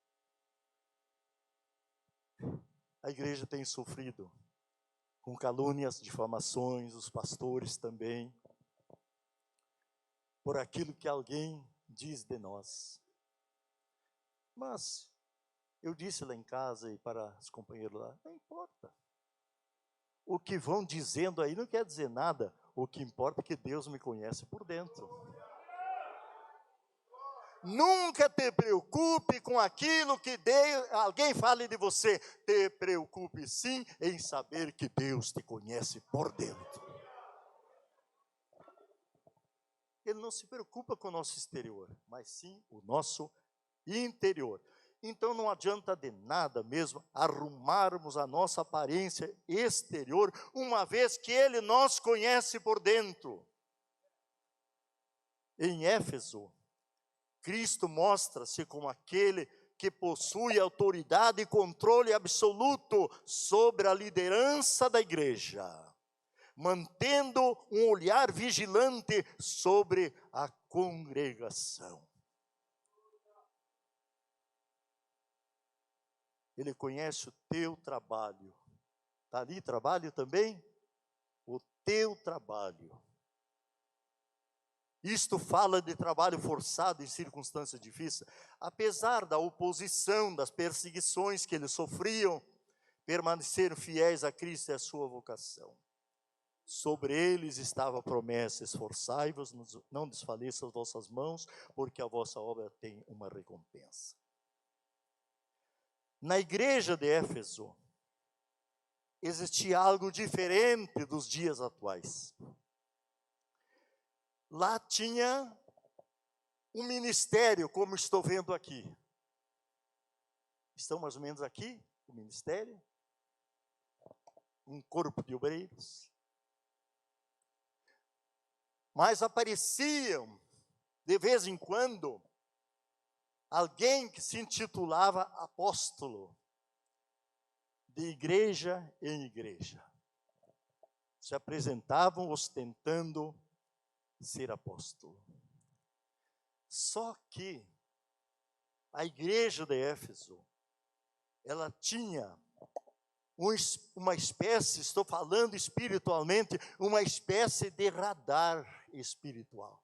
a igreja tem sofrido com calúnias, difamações, os pastores também, por aquilo que alguém diz de nós. Mas eu disse lá em casa e para os companheiros lá, não importa. O que vão dizendo aí não quer dizer nada. O que importa é que Deus me conhece por dentro. Nunca te preocupe com aquilo que alguém fale de você. Te preocupe sim em saber que Deus te conhece por dentro. Ele não se preocupa com o nosso exterior, mas sim o nosso interior. Então não adianta de nada mesmo arrumarmos a nossa aparência exterior, uma vez que Ele nos conhece por dentro. Em Éfeso, Cristo mostra-se como aquele que possui autoridade e controle absoluto sobre a liderança da igreja, mantendo um olhar vigilante sobre a congregação. Ele conhece o teu trabalho. Está ali trabalho também? O teu trabalho. Isto fala de trabalho forçado em circunstâncias difíceis. Apesar da oposição, das perseguições que eles sofriam, permaneceram fiéis a Cristo e a sua vocação. Sobre eles estava a promessa: esforçai-vos, não desfaleçam as vossas mãos, porque a vossa obra tem uma recompensa. Na igreja de Éfeso, existia algo diferente dos dias atuais. Lá tinha um ministério, como estou vendo aqui. Estão mais ou menos aqui, o ministério. Um corpo de obreiros. Mas apareciam, de vez em quando, alguém que se intitulava apóstolo, de igreja em igreja. Se apresentavam ostentando ser apóstolo. Só que a igreja de Éfeso, ela tinha uma espécie, estou falando espiritualmente, uma espécie de radar espiritual.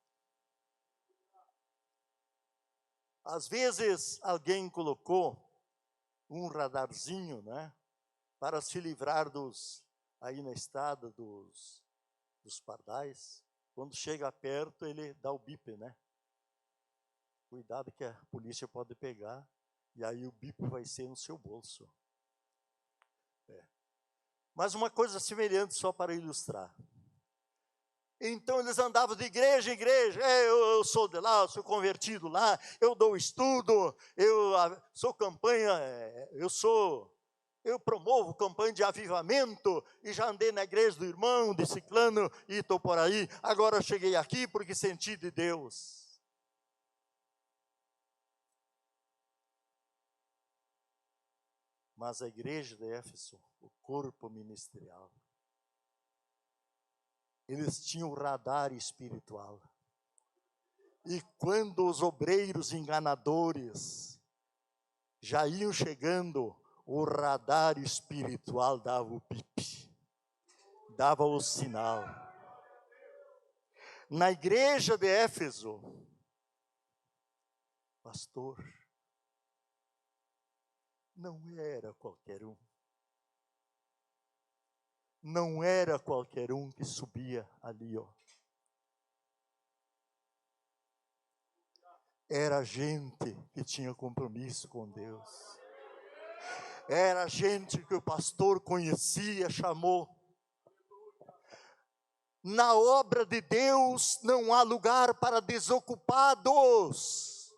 Às vezes alguém colocou um radarzinho, né, para se livrar aí na estrada dos pardais. Quando chega perto, ele dá o bip, né? Cuidado que a polícia pode pegar, e aí o bip vai ser no seu bolso. Mas uma coisa semelhante, só para ilustrar. Então eles andavam de igreja em igreja. Eu sou de lá, eu sou convertido lá, eu dou estudo, eu sou campanha, eu promovo campanha de avivamento, e já andei na igreja do irmão, de ciclano, e estou por aí. Agora eu cheguei aqui porque senti de Deus. Mas a igreja de Éfeso, o corpo ministerial, eles tinham o radar espiritual. E quando os obreiros enganadores já iam chegando, o radar espiritual dava o bip, dava o sinal. Na igreja de Éfeso, pastor, não era qualquer um. Não era qualquer um que subia ali, ó. Era gente que tinha compromisso com Deus. Era gente que o pastor conhecia, chamou. Na obra de Deus não há lugar para desocupados.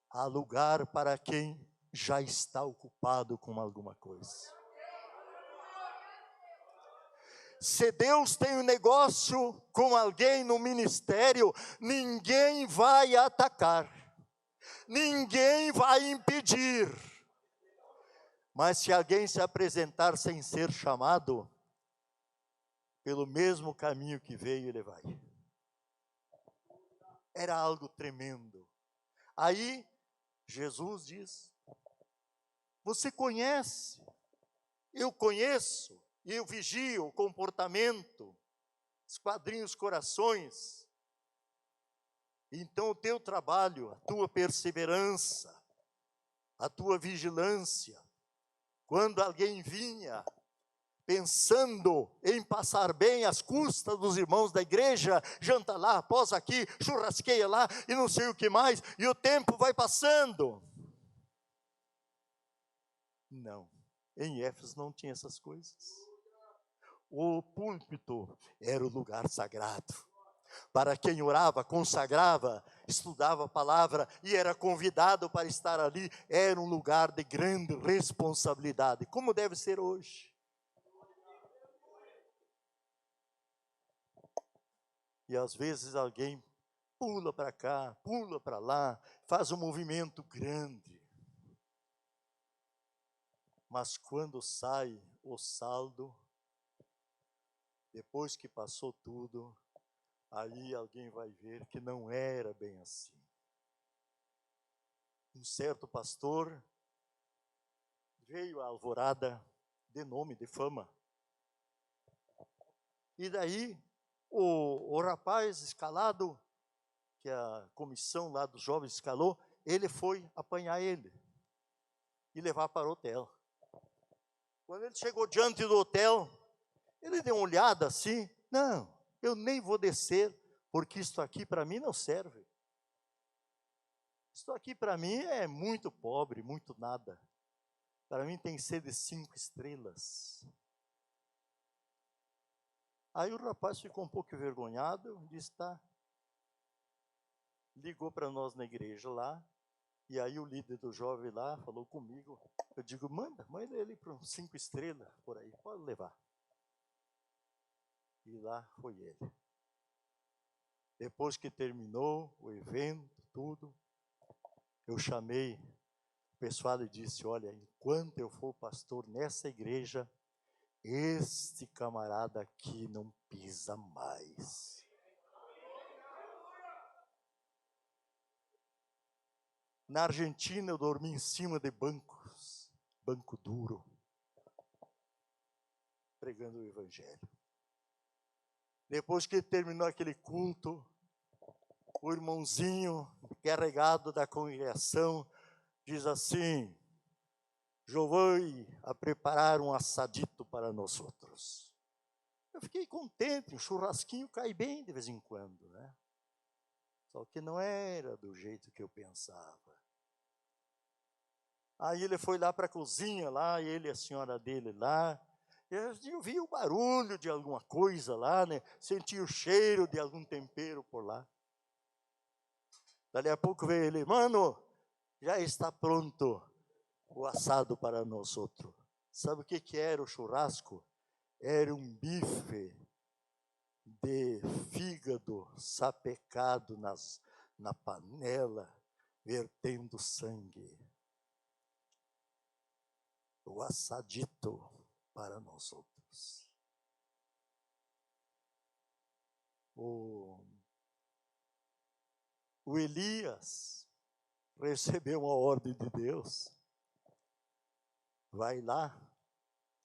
Há lugar para quem já está ocupado com alguma coisa. Se Deus tem um negócio com alguém no ministério, ninguém vai atacar, ninguém vai impedir. Mas se alguém se apresentar sem ser chamado, pelo mesmo caminho que veio, ele vai. Era algo tremendo. Aí, Jesus diz: Você conhece, eu conheço, e eu vigio o comportamento, esquadrinho os corações. Então o teu trabalho, a tua perseverança, a tua vigilância, quando alguém vinha pensando em passar bem às custas dos irmãos da igreja, janta lá, após aqui, churrasqueia lá e não sei o que mais, e o tempo vai passando. Não, em Éfeso não tinha essas coisas. O púlpito era o lugar sagrado. Para quem orava, consagrava, estudava a palavra e era convidado para estar ali, era um lugar de grande responsabilidade, como deve ser hoje. E às vezes alguém pula para cá, pula para lá, faz um movimento grande. Mas quando sai o saldo, depois que passou tudo, aí alguém vai ver que não era bem assim. Um certo pastor veio à alvorada de nome, de fama. E daí o rapaz escalado, que a comissão lá dos jovens escalou, ele foi apanhar ele e levar para o hotel. Quando ele chegou diante do hotel, ele deu uma olhada assim, não, eu nem vou descer, porque isto aqui para mim não serve. Isto aqui para mim é muito pobre, muito nada. Para mim tem que ser de 5 estrelas. Aí o rapaz ficou um pouco envergonhado, disse, tá. Ligou para nós na igreja lá, e aí o líder do jovem lá falou comigo. Eu digo, manda ele para 5 estrelas, por aí, pode levar. E lá foi ele. Depois que terminou o evento, tudo, eu chamei o pessoal e disse, olha, enquanto eu for pastor nessa igreja, este camarada aqui não pisa mais. Na Argentina eu dormi em cima de bancos, banco duro, pregando o evangelho. Depois que terminou aquele culto, o irmãozinho carregado da congregação diz assim, eu vou a preparar um assadito para nós outros. Eu fiquei contente, o churrasquinho cai bem de vez em quando, né? Só que não era do jeito que eu pensava. Aí ele foi lá para a cozinha, lá, ele e a senhora dele lá. Eu vi o barulho de alguma coisa lá, né? Senti o cheiro de algum tempero por lá. Dali a pouco veio ele, mano, já está pronto o assado para nós outros. Sabe o que era o churrasco? Era um bife de fígado sapecado na panela, vertendo sangue. O assadito para nós outros. O Elias recebeu uma ordem de Deus. Vai lá.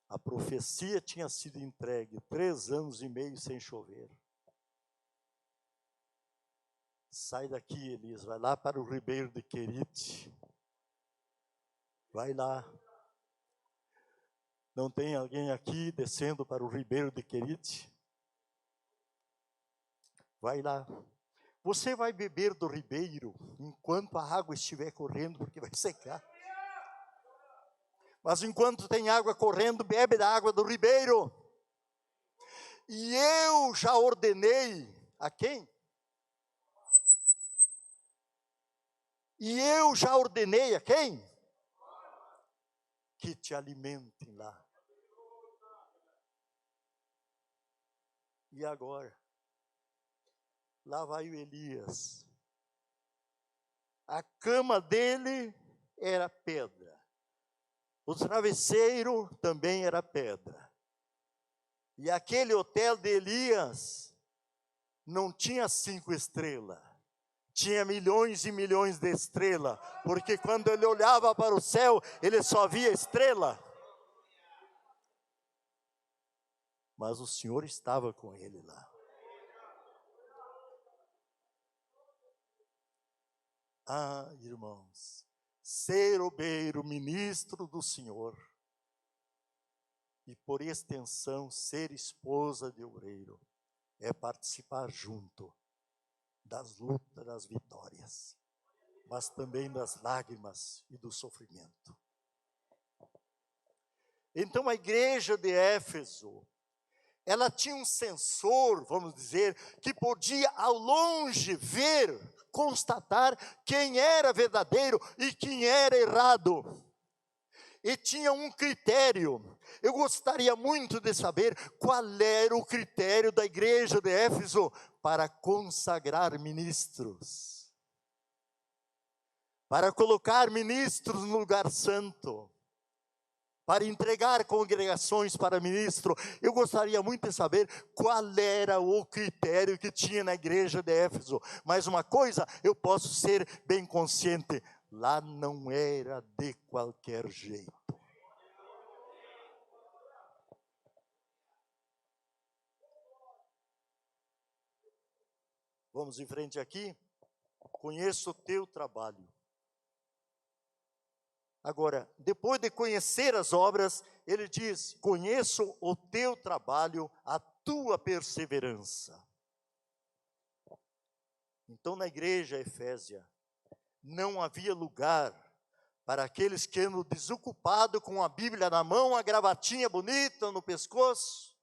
A profecia tinha sido entregue 3 anos e meio sem chover. Sai daqui, Elias, vai lá para o ribeiro de Querite. Vai lá. Não tem alguém aqui descendo para o ribeiro de Querite? Vai lá. Você vai beber do ribeiro enquanto a água estiver correndo, porque vai secar. Mas enquanto tem água correndo, bebe da água do ribeiro. E eu já ordenei a quem? E eu já ordenei a quem? Que te alimentem lá. E agora? Lá vai o Elias. A cama dele era pedra. O travesseiro também era pedra. E aquele hotel de Elias não tinha 5 estrelas. tinha milhões e milhões de estrelas, porque quando ele olhava para o céu, ele só via estrela. Mas o Senhor estava com ele lá. Ah, irmãos, ser obreiro, ministro do Senhor, e por extensão, ser esposa de obreiro, é participar junto das lutas, das vitórias, mas também das lágrimas e do sofrimento. Então a igreja de Éfeso, ela tinha um sensor, vamos dizer, que podia ao longe ver, constatar quem era verdadeiro e quem era errado. E tinha um critério. Eu gostaria muito de saber qual era o critério da igreja de Éfeso para consagrar ministros, para colocar ministros no lugar santo, para entregar congregações para ministro. Eu gostaria muito de saber qual era o critério que tinha na igreja de Éfeso. Mas uma coisa, eu posso ser bem consciente, lá não era de qualquer jeito. Vamos em frente aqui. Conheço o teu trabalho. Agora, depois de conhecer as obras, ele diz: conheço o teu trabalho, a tua perseverança. Então, na igreja Efésia, não havia lugar para aqueles que andam desocupados com a Bíblia na mão, a gravatinha bonita no pescoço.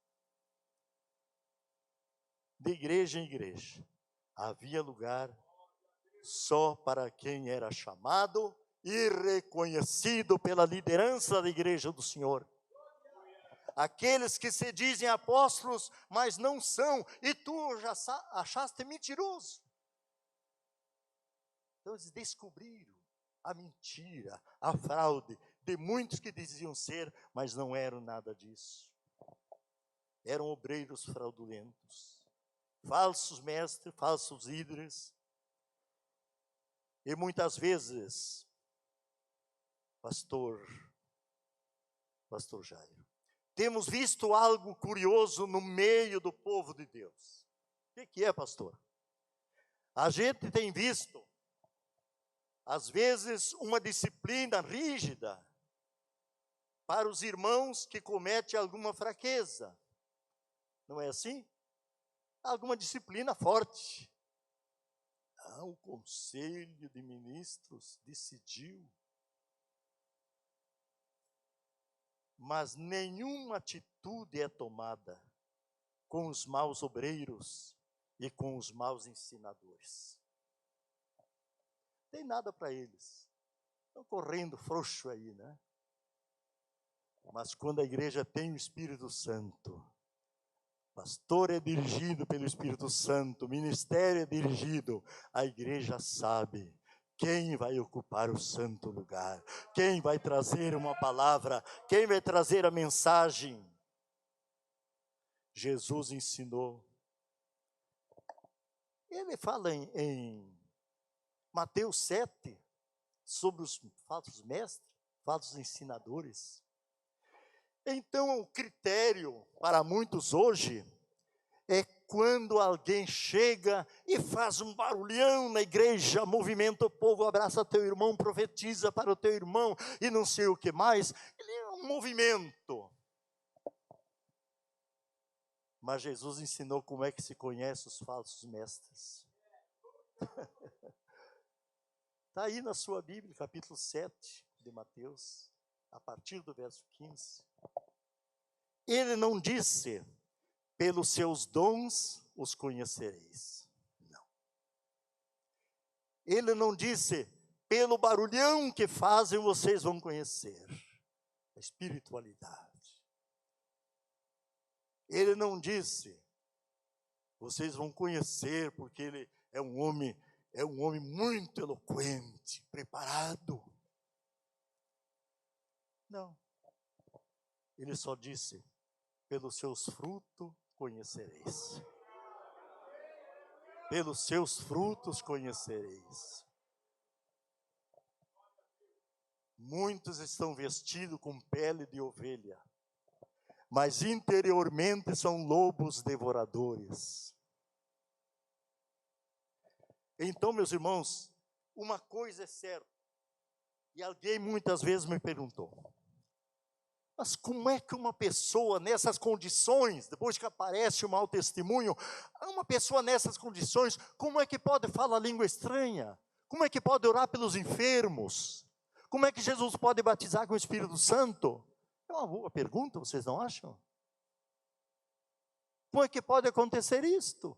De igreja em igreja, havia lugar só para quem era chamado e reconhecido pela liderança da igreja do Senhor. Aqueles que se dizem apóstolos, mas não são, e tu já achaste mentiroso. Então eles descobriram a mentira, a fraude de muitos que diziam ser, mas não eram nada disso. Eram obreiros fraudulentos, falsos mestres, falsos líderes. E muitas vezes, Pastor Jairo, temos visto algo curioso no meio do povo de Deus. O que é, pastor? A gente tem visto, às vezes, uma disciplina rígida para os irmãos que cometem alguma fraqueza. Não é assim? Alguma disciplina forte. O conselho de ministros decidiu. Mas nenhuma atitude é tomada com os maus obreiros e com os maus ensinadores. Tem nada para eles. Estão correndo frouxo aí, né? Mas quando a igreja tem o Espírito Santo, pastor é dirigido pelo Espírito Santo, ministério é dirigido, a igreja sabe quem vai ocupar o santo lugar, quem vai trazer uma palavra, quem vai trazer a mensagem. Jesus ensinou. Ele fala em Mateus 7, sobre os falsos mestres, falsos ensinadores. Então, o critério para muitos hoje é quando alguém chega e faz um barulhão na igreja, movimenta o povo, abraça teu irmão, profetiza para o teu irmão e não sei o que mais. Ele é um movimento. Mas Jesus ensinou como é que se conhece os falsos mestres. Está aí na sua Bíblia, capítulo 7 de Mateus, a partir do verso 15. Ele não disse: pelos seus dons os conhecereis. Não. Ele não disse: pelo barulhão que fazem vocês vão conhecer a espiritualidade. Ele não disse: vocês vão conhecer porque ele é um homem muito eloquente, preparado. Não. Ele só disse: pelos seus frutos conhecereis. pelos seus frutos conhecereis. Muitos estão vestidos com pele de ovelha, mas interiormente são lobos devoradores. Então, meus irmãos, uma coisa é certa, e alguém muitas vezes me perguntou, mas como é que uma pessoa nessas condições, depois que aparece o mau testemunho, uma pessoa nessas condições, como é que pode falar língua estranha? Como é que pode orar pelos enfermos? Como é que Jesus pode batizar com o Espírito Santo? É uma boa pergunta, vocês não acham? Como é que pode acontecer isto?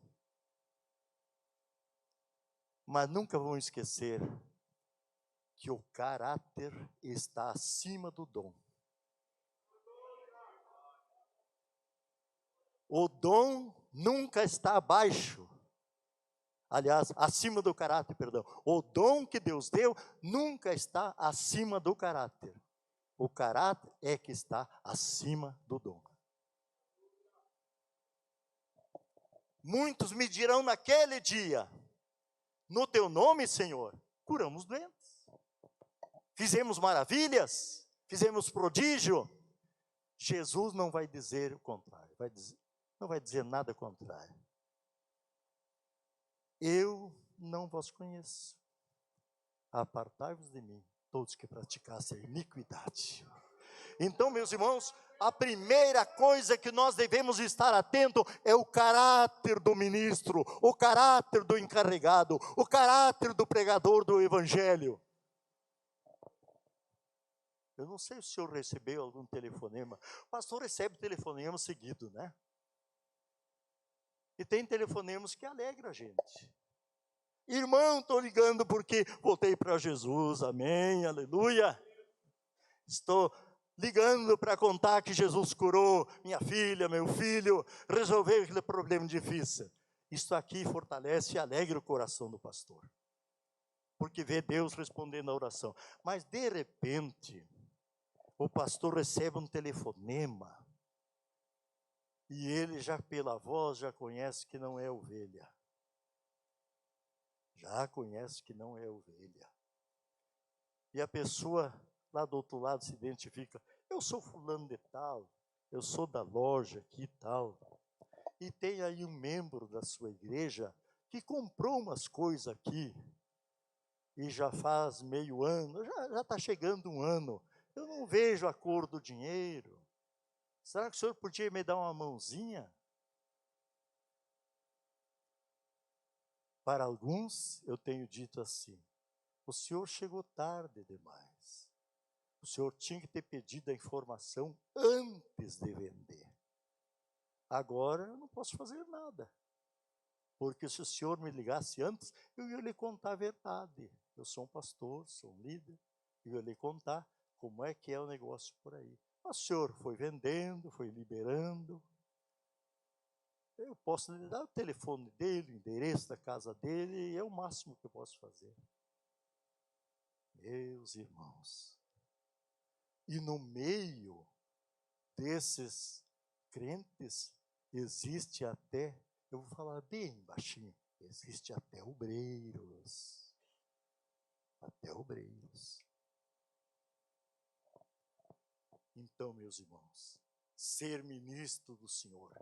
Mas nunca vão esquecer que o caráter está acima do dom. O dom nunca está abaixo. Aliás, acima do caráter, perdão. O dom que Deus deu nunca está acima do caráter. O caráter é que está acima do dom. Muitos me dirão naquele dia, no teu nome, Senhor, curamos doentes. Fizemos maravilhas, fizemos prodígio. Jesus não vai dizer o contrário, não vai dizer nada contrário. Eu não vos conheço. Apartai-vos de mim, todos que praticassem a iniquidade. Então, meus irmãos, a primeira coisa que nós devemos estar atento é o caráter do ministro, o caráter do encarregado, o caráter do pregador do evangelho. Eu não sei se o senhor recebeu algum telefonema. O pastor recebe telefonema seguido, né? E tem telefonemas que alegram a gente. Irmão, estou ligando porque voltei para Jesus, amém, aleluia. Estou ligando para contar que Jesus curou minha filha, meu filho, resolveu aquele problema difícil. Isso aqui fortalece e alegra o coração do pastor, porque vê Deus respondendo a oração. Mas de repente, o pastor recebe um telefonema, e ele já pela voz já conhece que não é ovelha. Já conhece que não é ovelha. E a pessoa lá do outro lado se identifica. Eu sou fulano de tal, eu sou da loja aqui e tal. E tem aí um membro da sua igreja que comprou umas coisas aqui. E já faz meio ano, já está chegando um ano. Eu não vejo a cor do dinheiro. Será que o senhor podia me dar uma mãozinha? Para alguns, eu tenho dito assim, o senhor chegou tarde demais. O senhor tinha que ter pedido a informação antes de vender. Agora, eu não posso fazer nada. Porque se o senhor me ligasse antes, eu ia lhe contar a verdade. Eu sou um pastor, sou um líder, eu ia lhe contar como é que é o negócio por aí. Mas o senhor foi vendendo, foi liberando. Eu posso lhe dar o telefone dele, o endereço da casa dele, e é o máximo que eu posso fazer. Meus irmãos, e no meio desses crentes, existe até, eu vou falar bem baixinho, existe até obreiros. Até obreiros. Então, meus irmãos, ser ministro do Senhor,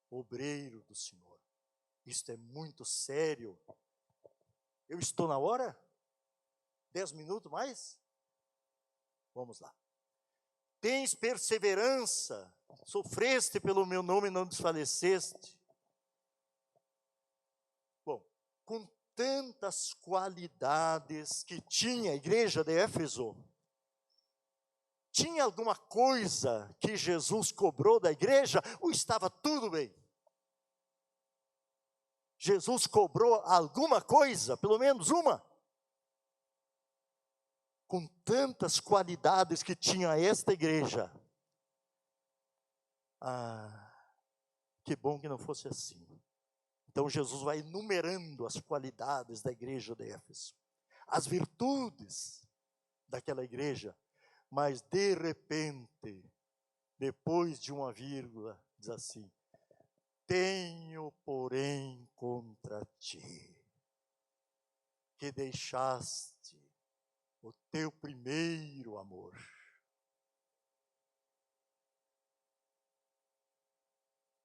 obreiro do Senhor, isto é muito sério. Eu estou na hora? 10 minutos mais? Vamos lá. Tens perseverança, sofreste pelo meu nome e não desfaleceste. Bom, com tantas qualidades que tinha a igreja de Éfeso, tinha alguma coisa que Jesus cobrou da igreja ou estava tudo bem? Jesus cobrou alguma coisa, pelo menos uma? Com tantas qualidades que tinha esta igreja. Que bom que não fosse assim. Então Jesus vai enumerando as qualidades da igreja de Éfeso, as virtudes daquela igreja, mas de repente, depois de uma vírgula, diz assim: tenho, porém, contra que deixaste o teu primeiro amor.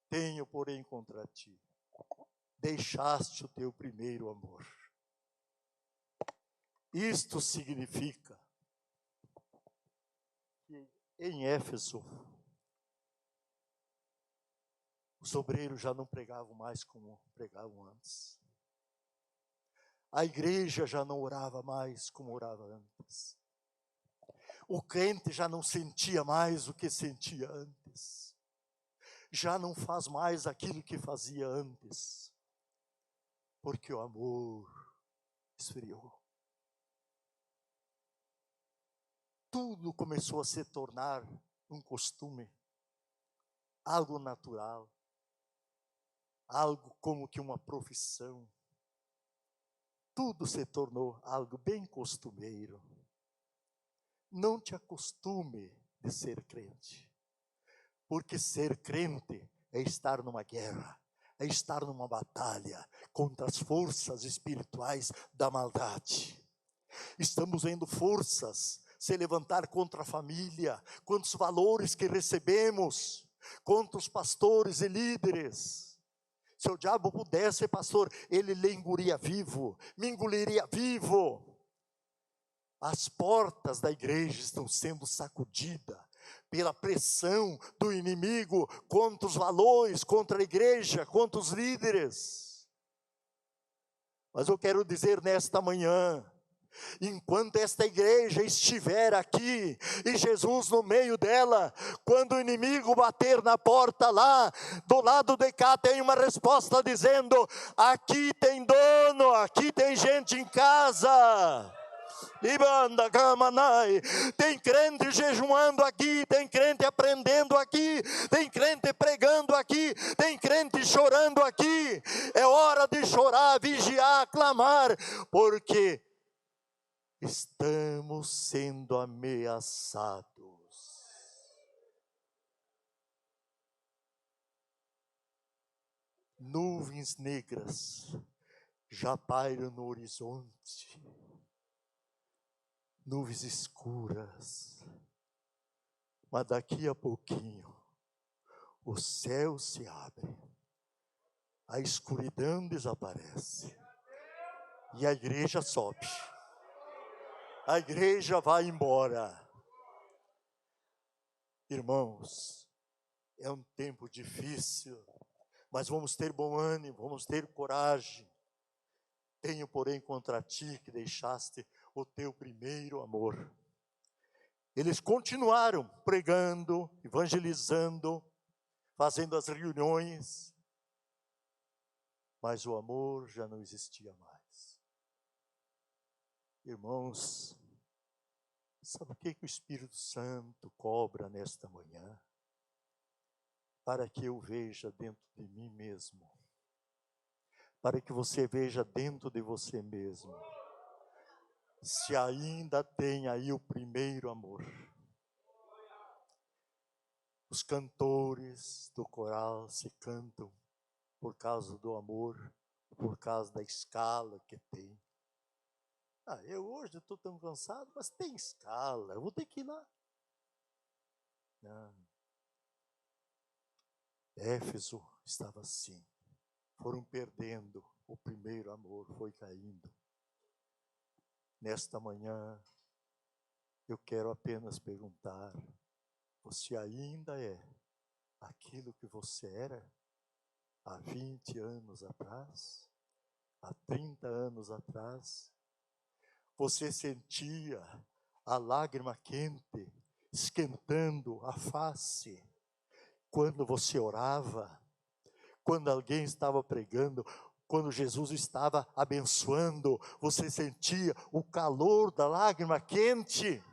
Tenho, porém, contra ti, deixaste o teu primeiro amor. Isto significa que em Éfeso, os obreiros já não pregavam mais como pregavam antes. A igreja já não orava mais como orava antes. O crente já não sentia mais o que sentia antes. Já não faz mais aquilo que fazia antes. Porque o amor esfriou. Tudo começou a se tornar um costume, algo natural, algo como que uma profissão. Tudo se tornou algo bem costumeiro. Não te acostume de ser crente, porque ser crente é estar numa guerra, é estar numa batalha contra as forças espirituais da maldade. Estamos vendo forças se levantar contra a família, contra os valores que recebemos, contra os pastores e líderes. Se o diabo pudesse, pastor, ele lhe engoliria vivo, me engoliria vivo. As portas da igreja estão sendo sacudidas pela pressão do inimigo contra os valores, contra a igreja, contra os líderes. Mas eu quero dizer nesta manhã, enquanto esta igreja estiver aqui, e Jesus no meio dela, quando o inimigo bater na porta lá, do lado de cá tem uma resposta dizendo, aqui tem dono, aqui tem gente em casa. Tem crente jejuando aqui, tem crente aprendendo aqui, tem crente pregando aqui, tem crente chorando aqui. É hora de chorar, vigiar, clamar, porque estamos sendo ameaçados. Nuvens negras já pairam no horizonte. Nuvens escuras. Mas daqui a pouquinho, o céu se abre. A escuridão desaparece. E a igreja sobe. A igreja vai embora. Irmãos, é um tempo difícil, mas vamos ter bom ânimo, vamos ter coragem. Tenho, porém, contra ti que deixaste o teu primeiro amor. Eles continuaram pregando, evangelizando, fazendo as reuniões, mas o amor já não existia mais. Irmãos, sabe o que o Espírito Santo cobra nesta manhã? Para que eu veja dentro de mim mesmo. Para que você veja dentro de você mesmo. Se ainda tem aí o primeiro amor. Os cantores do coral se cantam por causa do amor, por causa da escala que tem. Eu hoje estou tão cansado, mas tem escala, eu vou ter que ir lá. Não. Éfeso estava assim, foram perdendo, o primeiro amor foi caindo. Nesta manhã, eu quero apenas perguntar, você ainda é aquilo que você era há 20 anos atrás? Há 30 anos atrás? Você sentia a lágrima quente esquentando a face quando você orava, quando alguém estava pregando, quando Jesus estava abençoando, você sentia o calor da lágrima quente?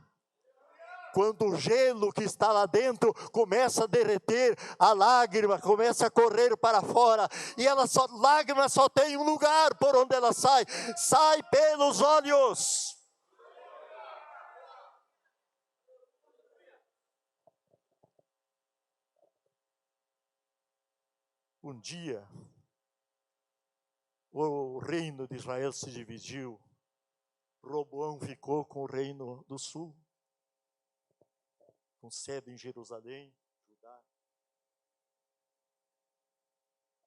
Quando o gelo que está lá dentro começa a derreter, a lágrima começa a correr para fora, e lágrima só tem um lugar por onde ela sai pelos olhos. Um dia, o reino de Israel se dividiu. Roboão ficou com o reino do sul, com sede em Jerusalém, Judá.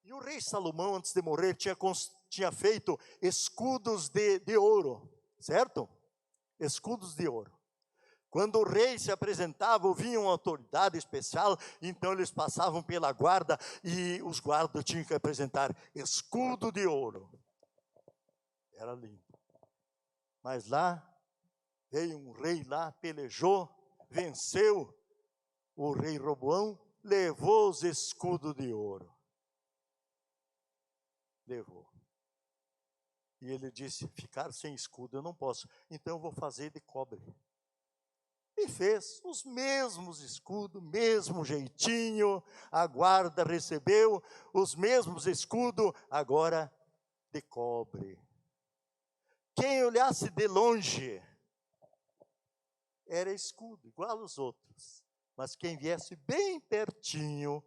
E o rei Salomão, antes de morrer, tinha feito escudos de ouro, certo? Escudos de ouro. Quando o rei se apresentava, vinha uma autoridade especial, então eles passavam pela guarda e os guardas tinham que apresentar escudo de ouro. Era lindo. Mas lá, veio um rei lá, pelejou, venceu o rei Roboão, levou os escudos de ouro. Levou. E ele disse, ficar sem escudo eu não posso, então eu vou fazer de cobre. E fez os mesmos escudos, mesmo jeitinho, a guarda recebeu os mesmos escudos, agora de cobre. Quem olhasse de longe, era escudo, igual aos outros. Mas quem viesse bem pertinho,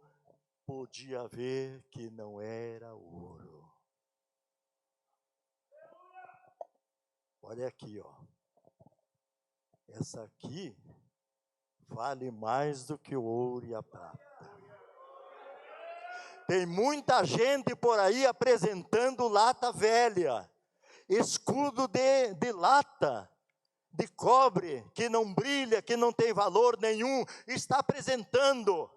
podia ver que não era ouro. Olha aqui, ó. Essa aqui vale mais do que o ouro e a prata. Tem muita gente por aí apresentando lata velha, escudo de lata, de cobre, que não brilha, que não tem valor nenhum, está apresentando.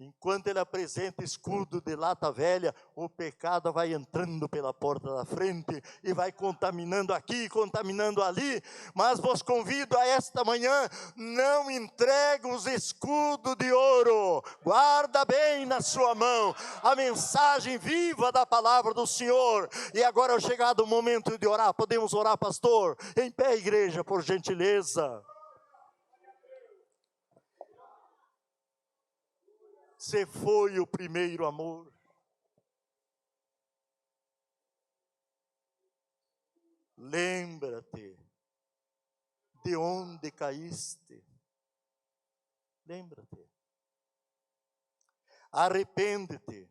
Enquanto ele apresenta escudo de lata velha, o pecado vai entrando pela porta da frente e vai contaminando aqui, contaminando ali. Mas vos convido a esta manhã, não entregue os escudos de ouro. Guarda bem na sua mão a mensagem viva da palavra do Senhor. E agora é chegado o momento de orar. Podemos orar, pastor? Em pé, igreja, por gentileza. Você foi o primeiro amor. Lembra-te de onde caíste. Lembra-te. Arrepende-te.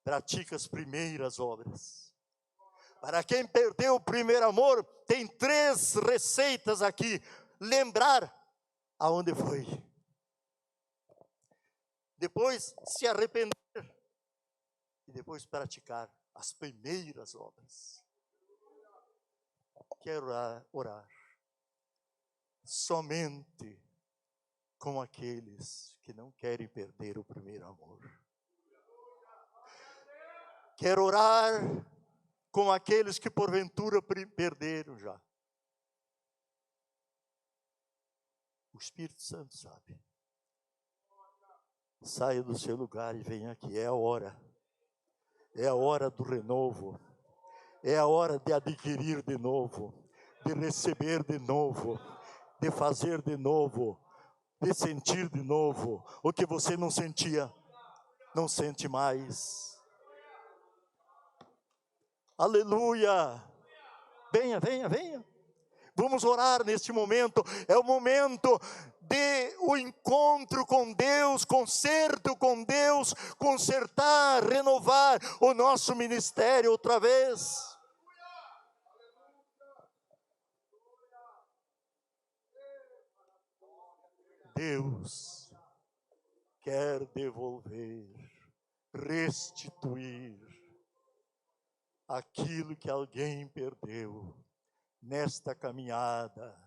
Pratica as primeiras obras. Para quem perdeu o primeiro amor, tem 3 receitas aqui. Lembrar aonde foi. Depois se arrepender e depois praticar as primeiras obras. Quero orar somente com aqueles que não querem perder o primeiro amor. Quero orar com aqueles que porventura perderam já. O Espírito Santo sabe. Saia do seu lugar e venha aqui, é a hora. É a hora do renovo. É a hora de adquirir de novo, de receber de novo, de fazer de novo, de sentir de novo. O que você não sentia, não sente mais. Aleluia! Venha, venha, venha. Vamos orar neste momento. É o momento de o encontro com Deus, concerto com Deus, consertar, renovar o nosso ministério outra vez. Deus quer devolver, restituir aquilo que alguém perdeu nesta caminhada,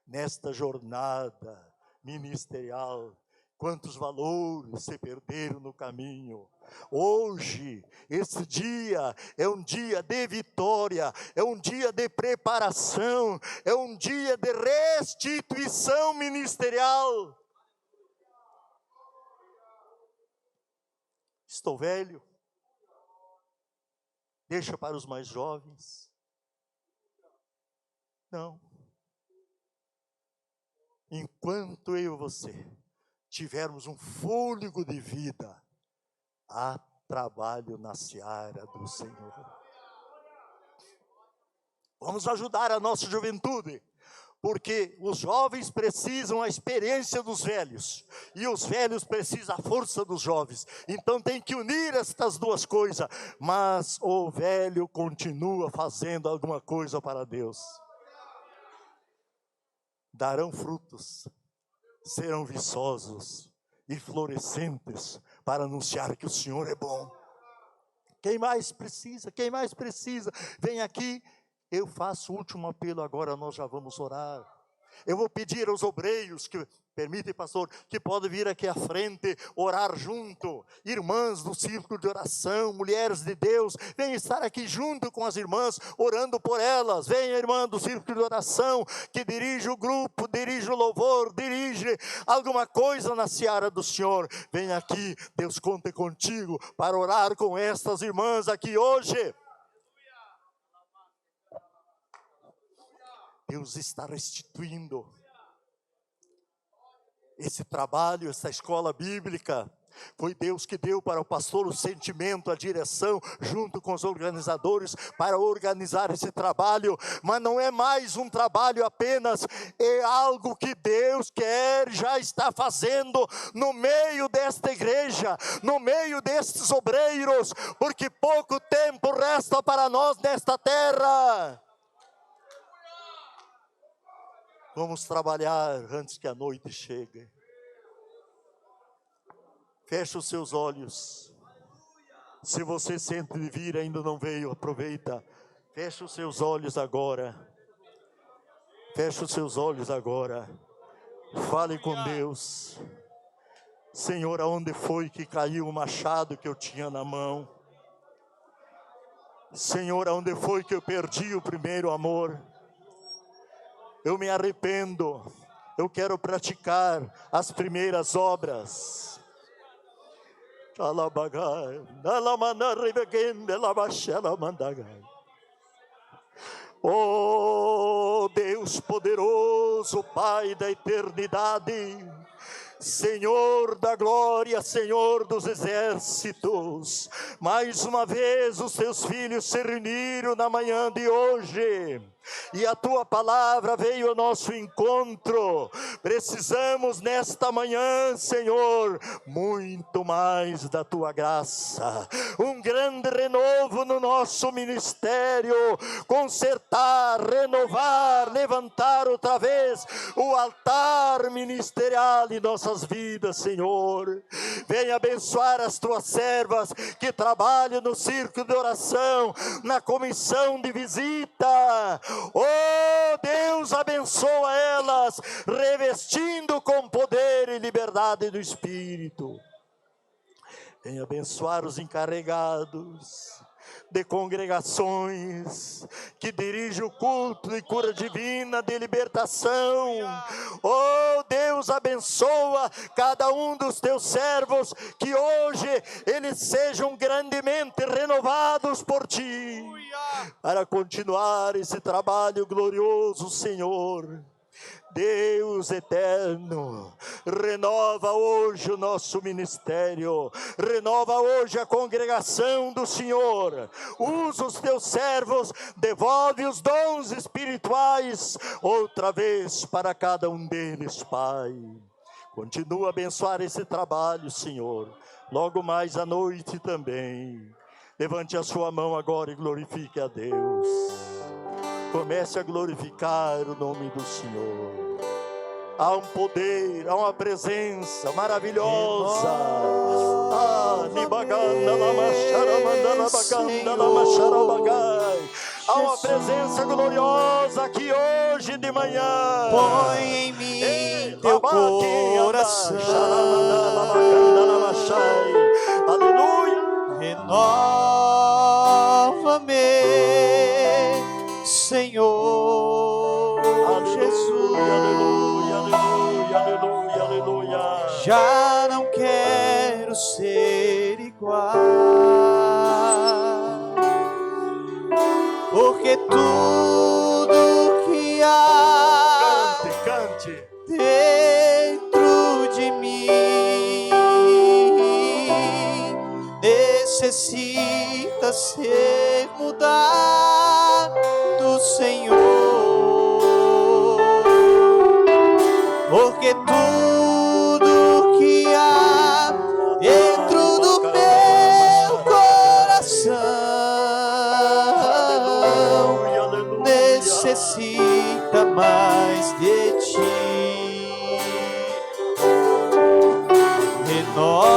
nesta jornada ministerial. Quantos valores se perderam no caminho. Hoje, esse dia é um dia de vitória, é um dia de preparação, é um dia de restituição ministerial. Estou velho? Deixa para os mais jovens. Não. Enquanto eu e você tivermos um fôlego de vida, há trabalho na seara do Senhor. Vamos ajudar a nossa juventude. Porque os jovens precisam a experiência dos velhos, e os velhos precisam a força dos jovens. Então tem que unir estas duas coisas, mas o velho continua fazendo alguma coisa para Deus. Darão frutos, serão viçosos e florescentes para anunciar que o Senhor é bom. Quem mais precisa? Quem mais precisa? Vem aqui. Eu faço o último apelo agora, nós já vamos orar. Eu vou pedir aos obreiros, que permitem, pastor, que podem vir aqui à frente, orar junto. Irmãs do círculo de oração, mulheres de Deus, venham estar aqui junto com as irmãs, orando por elas. Venha, irmã do círculo de oração, que dirige o grupo, dirige o louvor, dirige alguma coisa na seara do Senhor. Venha aqui, Deus conta contigo para orar com estas irmãs aqui hoje. Deus está restituindo esse trabalho, essa escola bíblica. Foi Deus que deu para o pastor o sentimento, a direção, junto com os organizadores, para organizar esse trabalho. Mas não é mais um trabalho apenas, é algo que Deus quer, já está fazendo no meio desta igreja, no meio destes obreiros, porque pouco tempo resta para nós nesta terra. Vamos trabalhar antes que a noite chegue. Feche os seus olhos. Se você sente de vir e ainda não veio, aproveita. Feche os seus olhos agora. Feche os seus olhos agora. Fale com Deus. Senhor, aonde foi que caiu o machado que eu tinha na mão? Senhor, aonde foi que eu perdi o primeiro amor? Eu me arrependo, eu quero praticar as primeiras obras. Oh Deus poderoso, Pai da eternidade, Senhor da glória, Senhor dos exércitos, mais uma vez os teus filhos se reuniram na manhã de hoje, e a tua palavra veio ao nosso encontro. Precisamos nesta manhã, Senhor, muito mais da tua graça, um grande renovo no nosso ministério, consertar, renovar, levantar outra vez o altar ministerial em nossas vidas, Senhor. Venha abençoar as tuas servas que trabalham no círculo de oração, na comissão de visita. Oh Deus, abençoa elas, revestindo com poder e liberdade do Espírito. Venha abençoar os encarregados de congregações que dirigem o culto de cura divina, de libertação. Oh Deus, abençoa cada um dos teus servos, que hoje eles sejam grandemente renovados por ti, para continuar esse trabalho glorioso, Senhor. Deus eterno, renova hoje o nosso ministério, renova hoje a congregação do Senhor, usa os teus servos, devolve os dons espirituais outra vez para cada um deles, Pai. Continua a abençoar esse trabalho, Senhor, logo mais à noite também. Levante a sua mão agora e glorifique a Deus. Comece a glorificar o nome do Senhor. Há um poder, há uma presença maravilhosa. Há uma presença gloriosa aqui hoje de manhã. Põe em mim teu coração. Aleluia. Renova-me, Senhor Jesus. Aleluia, aleluia, aleluia, aleluia. Já não quero ser igual, porque tudo que há Cante. dentro de mim necessita ser mudado, Senhor. porque tudo que há dentro do meu coração Aleluia, aleluia. necessita mais de ti. Renova